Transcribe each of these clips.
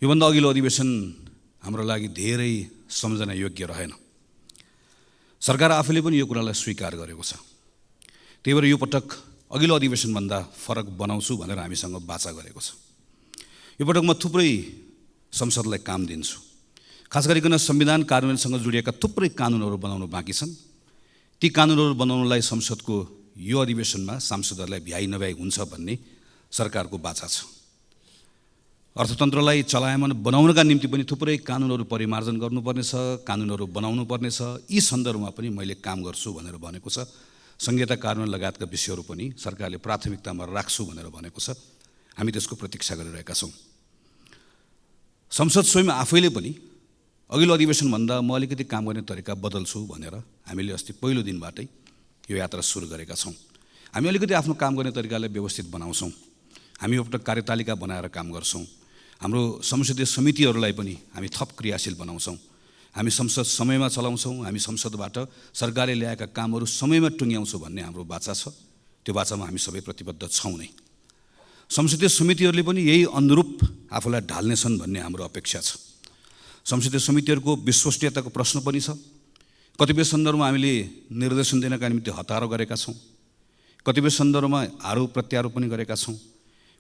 योभन्दा अघिल्लो अधिवेशन हाम्रो लागि धेरै सम्झना योग्य रहेन। सरकार आफैले पनि यो कुरालाई स्वीकार गरेको छ। त्यही भएर यो पटक अघिल्लो अधिवेशनभन्दा फरक बनाउँछु भनेर हामीसँग वाचा गरेको छ। यो पटक म थुप्रै संसदलाई काम दिन्छु। खास गरिकन संविधान कार्यान्वयनसँग जोडिएका थुप्रै कानुनहरू बनाउनु बाँकी छन्। ती कानुनहरू बनाउनलाई संसदको यो अधिवेशनमा सांसदहरूलाई भ्याइ नभ्याइ हुन्छ भन्ने सरकारको वाचा छ। अर्थतन्त्रलाई चलायमान बनाउनका निम्ति पनि थुप्रै कानुनहरू परिमार्जन गर्नुपर्नेछ, कानुनहरू बनाउनु पर्नेछ। यी सन्दर्भमा पनि मैले काम गर्छु भनेर भनेको छ। संहिता कार्यान्वयन लगायतका विषयहरू पनि सरकारले प्राथमिकतामा राख्छु भनेर भनेको छ। हामी त्यसको प्रतीक्षा गरिरहेका छौँ। संसद स्वयं आफैले पनि अघिल्लो अधिवेशनभन्दा म अलिकति काम गर्ने तरिका बदल्छु भनेर हामीले अस्ति पहिलो दिनबाटै यो यात्रा सुरु गरेका छौँ। हामी अलिकति आफ्नो काम गर्ने तरिकालाई व्यवस्थित बनाउँछौँ। हामी एउटा कार्यतालिका बनाएर काम गर्छौँ। हाम्रो संसदीय समितिहरूलाई पनि हामी थप क्रियाशील बनाउँछौँ। हामी संसद समयमा चलाउँछौँ। हामी संसदबाट सरकारले ल्याएका कामहरू समयमा टुङ्ग्याउँछौँ भन्ने हाम्रो वाचा छ। त्यो वाचामा हामी सबै प्रतिबद्ध छौँ नै। संसदीय समितिहरूले पनि यही अनुरूप आफूलाई ढाल्नेछन् भन्ने हाम्रो अपेक्षा छ। संसदीय समितिहरूको विश्वसनीयताको प्रश्न पनि छ। कतिपय सन्दर्भमा हामीले निर्देशन दिनका निम्ति हतारो गरेका छौँ। कतिपय सन्दर्भमा आरोप प्रत्यारोप पनि गरेका छौँ।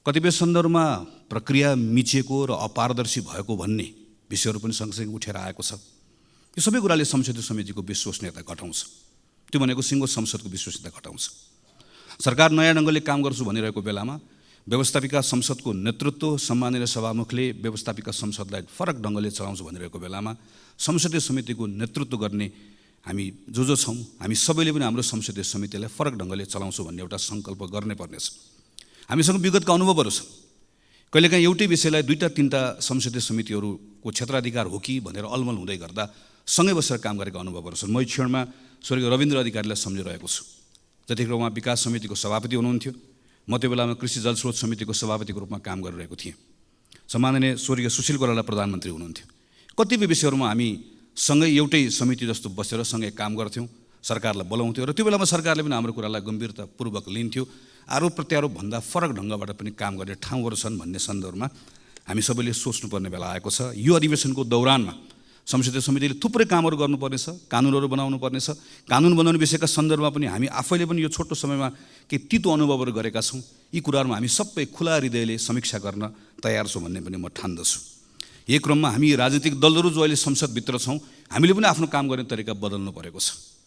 कतिपय सन्दर्भमा प्रक्रिया मिचिएको र अपारदर्शी भएको भन्ने विषयहरू पनि सँगसँगै उठेर आएको छ। यो सबै कुराले संसदीय समितिको विश्वसनीयता घटाउँछ। त्यो भनेको सिङ्गो संसदको विश्वसनीयता घटाउँछ। सरकार नयाँ ढङ्गले काम गर्छु भनिरहेको बेलामा व्यवस्थापिका संसदको नेतृत्व सम्माननीय सभामुखले व्यवस्थापिका संसदलाई फरक ढङ्गले चलाउँछु भनिरहेको बेलामा संसदीय समितिको नेतृत्व गर्ने हामी जो छौँ, हामी सबैले पनि हाम्रो संसदीय समितिलाई फरक ढङ्गले चलाउँछु भन्ने एउटा सङ्कल्प गर्नै पर्नेछ। हामीसँग विगतका अनुभवहरू छन्। कहिलेकाहीँ एउटै विषयलाई दुईटा तिनवटा संसदीय समितिहरूको क्षेत्राधिकार हो कि भनेर अलमल हुँदै गर्दा सँगै बसेर काम गरेका अनुभवहरू छन्। म यो क्षणमा स्वर्गीय रविन्द्र अधिकारीलाई सम्झिरहेको छु। जतिखेर उहाँ विकास समितिको सभापति हुनुहुन्थ्यो, म त्यो बेलामा कृषि जलस्रोत समितिको सभापतिको रूपमा काम गरिरहेको थिएँ। सम्माननीय स्वर्गीय सुशील कोइराला प्रधानमन्त्री हुनुहुन्थ्यो। कतिपय विषयहरूमा हामी सँगै एउटै समिति जस्तो बसेर सँगै काम गर्थ्यौँ, सरकारलाई बोलाउँथ्यौँ र त्यो बेलामा सरकारले पनि हाम्रो कुरालाई गम्भीरतापूर्वक लिन्थ्यो। आरोप प्रत्यारोपभन्दा फरक ढङ्गबाट पनि काम गर्ने ठाउँहरू छन् भन्ने सन्दर्भमा हामी सबैले सोच्नुपर्ने बेला आएको छ। यो अधिवेशनको दौरानमा संसदीय समितिले थुप्रै कामहरू गर्नुपर्नेछ, कानुनहरू बनाउनु पर्नेछ। कानुन बनाउने विषयका सन्दर्भमा पनि हामी आफैले पनि यो छोटो समयमा केही तितो अनुभवहरू गरेका छौँ। यी कुराहरूमा हामी सबै खुला हृदयले समीक्षा गर्न तयार छौँ भन्ने पनि म ठान्दछु। यही क्रममा हामी राजनीतिक दलहरू जो अहिले संसदभित्र छौँ, हामीले पनि आफ्नो काम गर्ने तरिका बदल्नु परेको छ।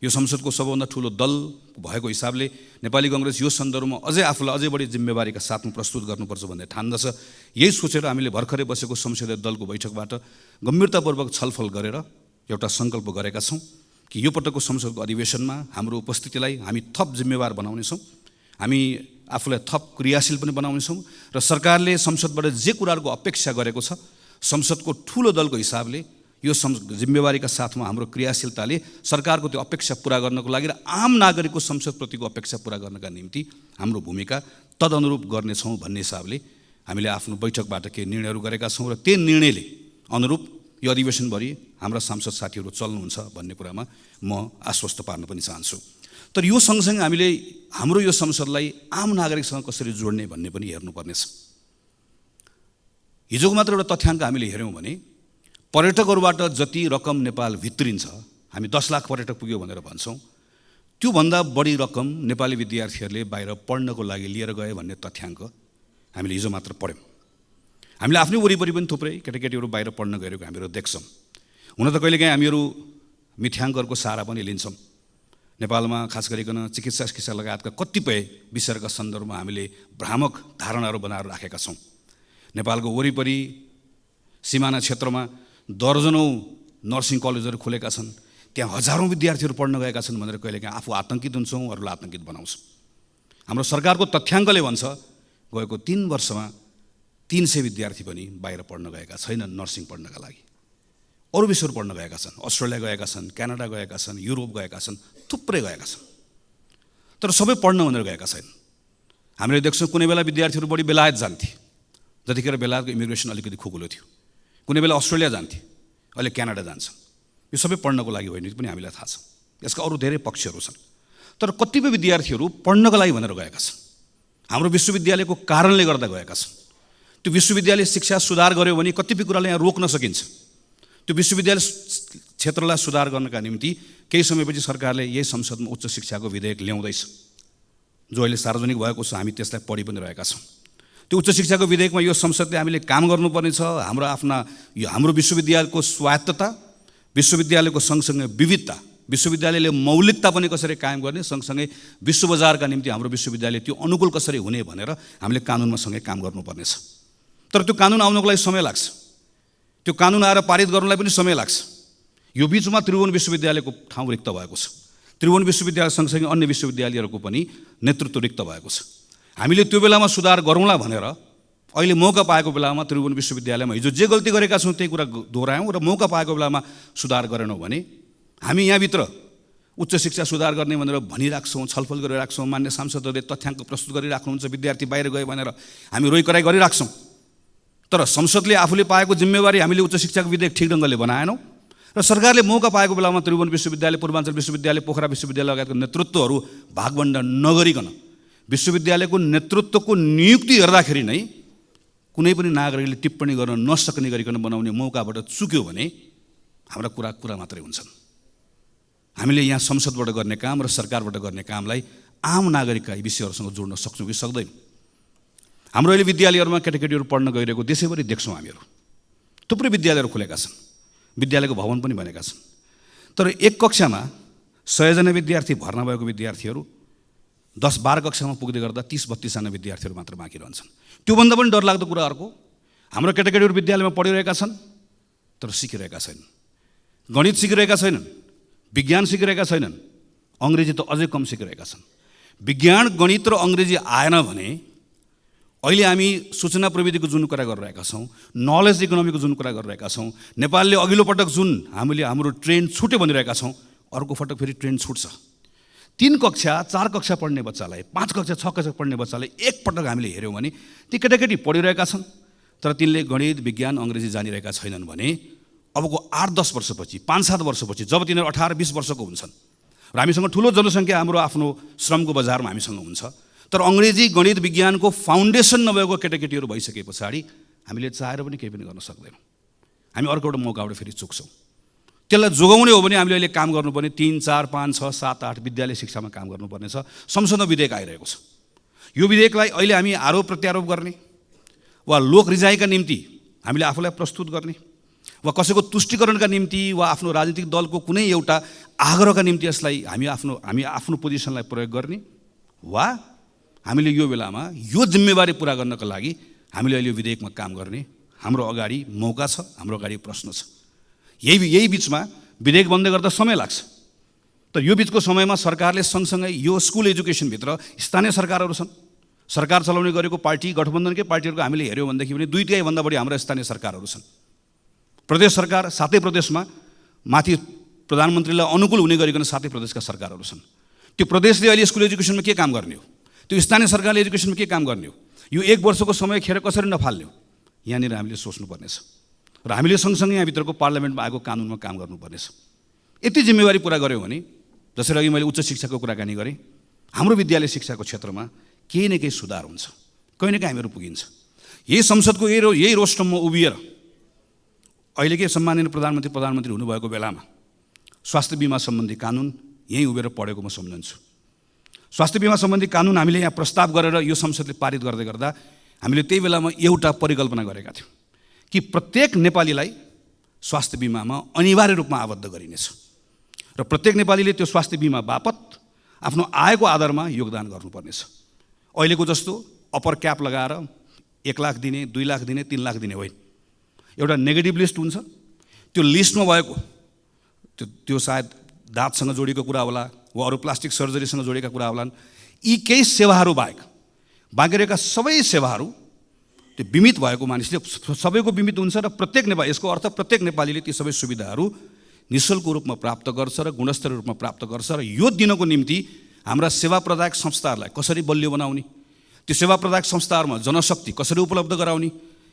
यो संसदको सबभन्दा ठुलो दल भएको हिसाबले नेपाली काङ्ग्रेस यो सन्दर्भमा आफूलाई अझै बढी जिम्मेवारीका साथमा प्रस्तुत गर्नुपर्छ भन्ने ठान्दछ। यही सोचेर हामीले भर्खरै बसेको संसदीय दलको बैठकबाट गम्भीरतापूर्वक छलफल गरेर एउटा सङ्कल्प गरेका छौँ कि यो पटकको संसदको अधिवेशनमा हाम्रो उपस्थितिलाई हामी थप जिम्मेवार बनाउनेछौँ। हामी आफूलाई थप क्रियाशील पनि बनाउनेछौँ र सरकारले संसदबाट जे कुराहरूको अपेक्षा गरेको छ, संसदको ठुलो दलको हिसाबले यो जिम्मेवारीका साथमा हाम्रो क्रियाशीलताले सरकारको त्यो अपेक्षा पुरा गर्नको लागि र आम नागरिकको संसदप्रतिको अपेक्षा पुरा गर्नका निम्ति हाम्रो भूमिका तदनुरूप गर्नेछौँ भन्ने हिसाबले हामीले आफ्नो बैठकबाट केही निर्णयहरू गरेका छौँ र त्यही निर्णयले अनुरूप यो अधिवेशनभरि हाम्रा सांसद साथीहरू चल्नुहुन्छ भन्ने कुरामा म आश्वस्त पार्न पनि चाहन्छु। तर यो सँगसँगै हामीले हाम्रो यो संसदलाई आम नागरिकसँग कसरी जोड्ने भन्ने पनि हेर्नुपर्नेछ। हिजोको मात्र एउटा तथ्याङ्क हामीले हेऱ्यौँ भने पर्यटकहरूबाट जति रकम नेपाल भित्रिन्छ, हामी 10 लाख पर्यटक पुग्यो भनेर भन्छौँ, त्योभन्दा बढी रकम नेपाली विद्यार्थीहरूले बाहिर पढ्नको लागि लिएर गए भन्ने तथ्याङ्क हामीले हिजो मात्र पढ्यौँ। हामीले आफ्नै वरिपरि पनि थुप्रै केटाकेटीहरू बाहिर पढ्न गएको हामीहरू देख्छौँ। हुन त कहिलेकाहीँ हामीहरू मिथ्याङ्कहरूको सहारा पनि लिन्छौँ। नेपालमा खास गरिकन चिकित्सा लगायतका कतिपय विषयका सन्दर्भमा हामीले भ्रामक धारणाहरू बनाएर राखेका छौँ। नेपालको वरिपरि सिमाना क्षेत्रमा दर्जनौँ नर्सिङ कलेजहरू खुलेका छन्, त्यहाँ हजारौँ विद्यार्थीहरू पढ्न गएका छन् भनेर कहिलेकाहीँ आफू आतङ्कित हुन्छौँ, अरूलाई आतङ्कित बनाउँछौँ। हाम्रो सरकारको तथ्याङ्कले भन्छ गएको 3 वर्षमा 300 विद्यार्थी पनि बाहिर पढ्न गएका छैनन् नर्सिङ पढ्नका लागि। अरू विषयहरू पढ्न गएका छन्, अस्ट्रेलिया गएका छन्, क्यानाडा गएका छन्, युरोप गएका छन्, थुप्रै गएका छन्। तर सबै पढ्न भनेर गएका छैनन्। हामीले देख्छौँ कुनै बेला विद्यार्थीहरू बढी बेलायत जान्थे, जतिखेर बेलायतको इमिग्रेसन अलिकति खुकुलो थियो। कुनै बेला अस्ट्रेलिया जान्थे, अहिले क्यानाडा जान्छन्। यो सबै पढ्नको लागि होइन पनि हामीलाई थाहा छ। यसका अरू धेरै पक्षहरू छन्। तर कतिपय विद्यार्थीहरू पढ्नको लागि भनेर गएका छन्, हाम्रो विश्वविद्यालयको कारणले गर्दा गएका छन्। त्यो विश्वविद्यालय शिक्षा सुधार गर्यो भने कतिपय कुरालाई यहाँ रोक्न सकिन्छ। त्यो विश्वविद्यालय क्षेत्रलाई सुधार गर्नका निम्ति केही समयपछि सरकारले यही संसदमा उच्च शिक्षाको विधेयक ल्याउँदैछ, जो अहिले सार्वजनिक भएको छ। हामी त्यसलाई पढि पनि रहेका छौँ। त्यो उच्च शिक्षाको विधेयकमा यो संसदले हामीले काम गर्नुपर्ने छ। हाम्रो विश्वविद्यालयको स्वायत्तता, विश्वविद्यालयको सँगसँगै विविधता, विश्वविद्यालयले मौलिकता पनि कसरी कायम गर्ने, सँगसँगै विश्व बजारका निम्ति हाम्रो विश्वविद्यालय त्यो अनुकूल कसरी हुने भनेर हामीले कानुनमा सँगै काम गर्नुपर्नेछ। तर त्यो कानुन आउनको लागि समय लाग्छ। त्यो कानुन आएर पारित गर्नलाई पनि समय लाग्छ। यो बिचमा त्रिभुवन विश्वविद्यालयको ठाउँ रिक्त भएको छ। त्रिभुवन विश्वविद्यालय सँगसँगै अन्य विश्वविद्यालयहरूको पनि नेतृत्व रिक्त भएको छ। हामीले त्यो बेलामा सुधार गरौँला भनेर अहिले मौका पाएको बेलामा त्रिभुवन विश्वविद्यालयमा हिजो जे गल्ती गरेका छौँ त्यही कुरा दोहोऱ्यायौँ र मौका पाएको बेलामा सुधार गरेनौँ भने हामी यहाँभित्र उच्च शिक्षा सुधार गर्ने भनेर भनिराख्छौँ, छलफल गरिराख्छौँ। मान्य सांसदहरूले तथ्याङ्क प्रस्तुत गरिराख्नुहुन्छ, विद्यार्थी बाहिर गयो भनेर हामी रोइकराइ गरिराख्छौँ। तर संसदले आफूले पाएको जिम्मेवारी हामीले उच्च शिक्षाको विधेयक ठिक ढङ्गले बनाएनौँ र सरकारले मौका पाएको बेलामा त्रिभुवन विश्वविद्यालय, पूर्वाञ्चल विश्वविद्यालय, पोखरा विश्वविद्यालय लगायतको नेतृत्वहरू भागवण्डा नगरिकन विश्वविद्यालयको नेतृत्वको नियुक्ति हेर्दाखेरि नै कुनै पनि नागरिकले टिप्पणी गर्न नसक्ने गरिकन बनाउने मौकाबाट चुक्यो भने हाम्रा कुरा मात्रै हुन्छन्। हामीले यहाँ संसदबाट गर्ने काम र सरकारबाट गर्ने कामलाई आम नागरिकका विषयहरूसँग जोड्न सक्छौँ कि सक्दैनौँ। हाम्रो अहिले विद्यालयहरूमा केटाकेटीहरू पढ्न गइरहेको देशैभरि देख्छौँ हामीहरू। थुप्रै विद्यालयहरू खुलेका छन्, विद्यालयको भवन पनि बनेका छन्। तर एक कक्षामा 100 जना विद्यार्थी भर्ना भएको विद्यार्थीहरू 10-12 कक्षामा पुग्दै गर्दा 30-32 जना विद्यार्थीहरू मात्र बाँकी रहन्छन्। त्योभन्दा पनि डरलाग्दो कुरा अर्को, हाम्रो केटाकेटीहरू विद्यालयमा पढिरहेका छन् तर सिकिरहेका छैनन्। गणित सिकिरहेका छैनन्, विज्ञान सिकिरहेका छैनन्, अङ्ग्रेजी त अझै कम सिकिरहेका छन्। विज्ञान, गणित र अङ्ग्रेजी आएन भने अहिले हामी सूचना प्रविधिको जुन कुरा गरिरहेका छौँ, नलेज इकोनोमीको जुन कुरा गरिरहेका छौँ, नेपालले अघिल्लो पटक जुन हाम्रो ट्रेन छुट्यो भनिरहेका छौँ, अर्को पटक फेरि ट्रेन छुट्छ। 3 कक्षा 4 कक्षा पढ्ने बच्चालाई, 5 कक्षा 6 कक्षा पढ्ने बच्चालाई एकपटक हामीले हेऱ्यौँ भने ती केटाकेटी पढिरहेका छन् तर तिनले गणित, विज्ञान, अङ्ग्रेजी जानिरहेका छैनन् भने अबको 8-10 वर्षपछि, 5-7 वर्षपछि जब तिनीहरू 18-20 वर्षको हुन्छन् र हामीसँग ठुलो जनसङ्ख्या हाम्रो आफ्नो श्रमको बजारमा हामीसँग हुन्छ, तर अङ्ग्रेजी, गणित, विज्ञानको फाउन्डेसन नभएको केटाकेटीहरू भइसके पछाडि हामीले चाहेर पनि केही पनि गर्न सक्दैनौँ। हामी अर्को एउटा मौकाबाट फेरि चुक्छौँ। त्यसलाई जोगाउने हो भने हामीले अहिले काम गर्नुपर्ने 3, 4, 5, 6, 7, 8 विद्यालय शिक्षामा काम गर्नुपर्ने छ। संसदमा विधेयक आइरहेको छ। यो विधेयकलाई अहिले हामी आरोप प्रत्यारोप गर्ने वा लोक रिजाइका निम्ति हामीले आफूलाई प्रस्तुत गर्ने वा कसैको तुष्टिकरणका निम्ति वा आफ्नो राजनीतिक दलको कुनै एउटा आग्रहका निम्ति यसलाई हामी आफ्नो पोजिसनलाई प्रयोग गर्ने वा हामीले यो बेलामा यो जिम्मेवारी पुरा गर्नका लागि हामीले अहिले यो विधेयकमा काम गर्ने हाम्रो अगाडि मौका छ, हाम्रो अगाडि प्रश्न छ। यही बिचमा विधेयक बन्दै गर्दा समय लाग्छ। तर यो बिचको समयमा सरकारले सँगसँगै यो स्कुल एजुकेसनभित्र स्थानीय सरकारहरू छन्। सरकार चलाउने गरेको पार्टी, गठबन्धनकै पार्टीहरूको हामीले हेऱ्यौँ भनेदेखि पनि 2/3 बढी हाम्रा स्थानीय सरकारहरू छन्। प्रदेश सरकार 7 प्रदेशमा माथि प्रधानमन्त्रीलाई अनुकूल हुने गरिकन 7 प्रदेशका सरकारहरू छन्। त्यो प्रदेशले अहिले स्कुल एजुकेसनमा के काम गर्ने हो, त्यो स्थानीय सरकारले एजुकेसनमा के काम गर्ने हो, यो 1 वर्षको समय खेर कसरी नफाल्ने हो, यहाँनिर हामीले सोच्नुपर्नेछ र हामीले सँगसँगै यहाँभित्रको पार्लियामेन्टमा आएको कानुनमा काम गर्नुपर्नेछ। यति जिम्मेवारी पुरा गऱ्यौँ भने जसरी अघि मैले उच्च शिक्षाको कुराकानी गरेँ, हाम्रो विद्यालय शिक्षाको क्षेत्रमा केही न केही सुधार हुन्छ, कहीँ न कहीँ हामीहरू पुगिन्छ। यही संसदको यही रोस्टममा उभिएर अहिलेकै सम्माननीय प्रधानमन्त्री हुनुभएको बेलामा स्वास्थ्य बिमा सम्बन्धी कानुन यहीँ उभिएर पढेको म सम्झन्छु। स्वास्थ्य बिमा सम्बन्धी कानुन हामीले यहाँ प्रस्ताव गरेर यो संसदले पारित गर्दै गर्दा हामीले त्यही बेलामा एउटा परिकल्पना गरेका थियौँ कि प्रत्येक नेपालीलाई स्वास्थ्य बिमामा अनिवार्य रूपमा आबद्ध गरिनेछ र प्रत्येक नेपालीले त्यो स्वास्थ्य बिमा बापत आफ्नो आयको आधारमा योगदान गर्नुपर्नेछ। अहिलेको जस्तो अप्पर क्याप लगाएर 1 लाख दिने, 2 लाख दिने, 3 लाख दिने होइन। एउटा नेगेटिभ लिस्ट हुन्छ, त्यो लिस्टमा भएको त्यो सायद दाँतसँग जोडिएको कुरा होला वा अरू प्लास्टिक सर्जरीसँग जोडिएका कुरा होलान्। यी केही सेवाहरू बाहेक बाँकी रहेका सबै सेवाहरू त्यो बिमित भएको मानिसले सबैको बिमित हुन्छ र प्रत्येक नेपाली, यसको अर्थ प्रत्येक नेपालीले ती सबै सुविधाहरू निःशुल्क रूपमा प्राप्त गर्छ र गुणस्तरीय रूपमा प्राप्त गर्छ र यो दिनको निम्ति हाम्रा सेवा प्रदायक संस्थाहरूलाई कसरी बलियो बनाउने, त्यो सेवा प्रदायक संस्थाहरूमा जनशक्ति कसरी उपलब्ध गराउने,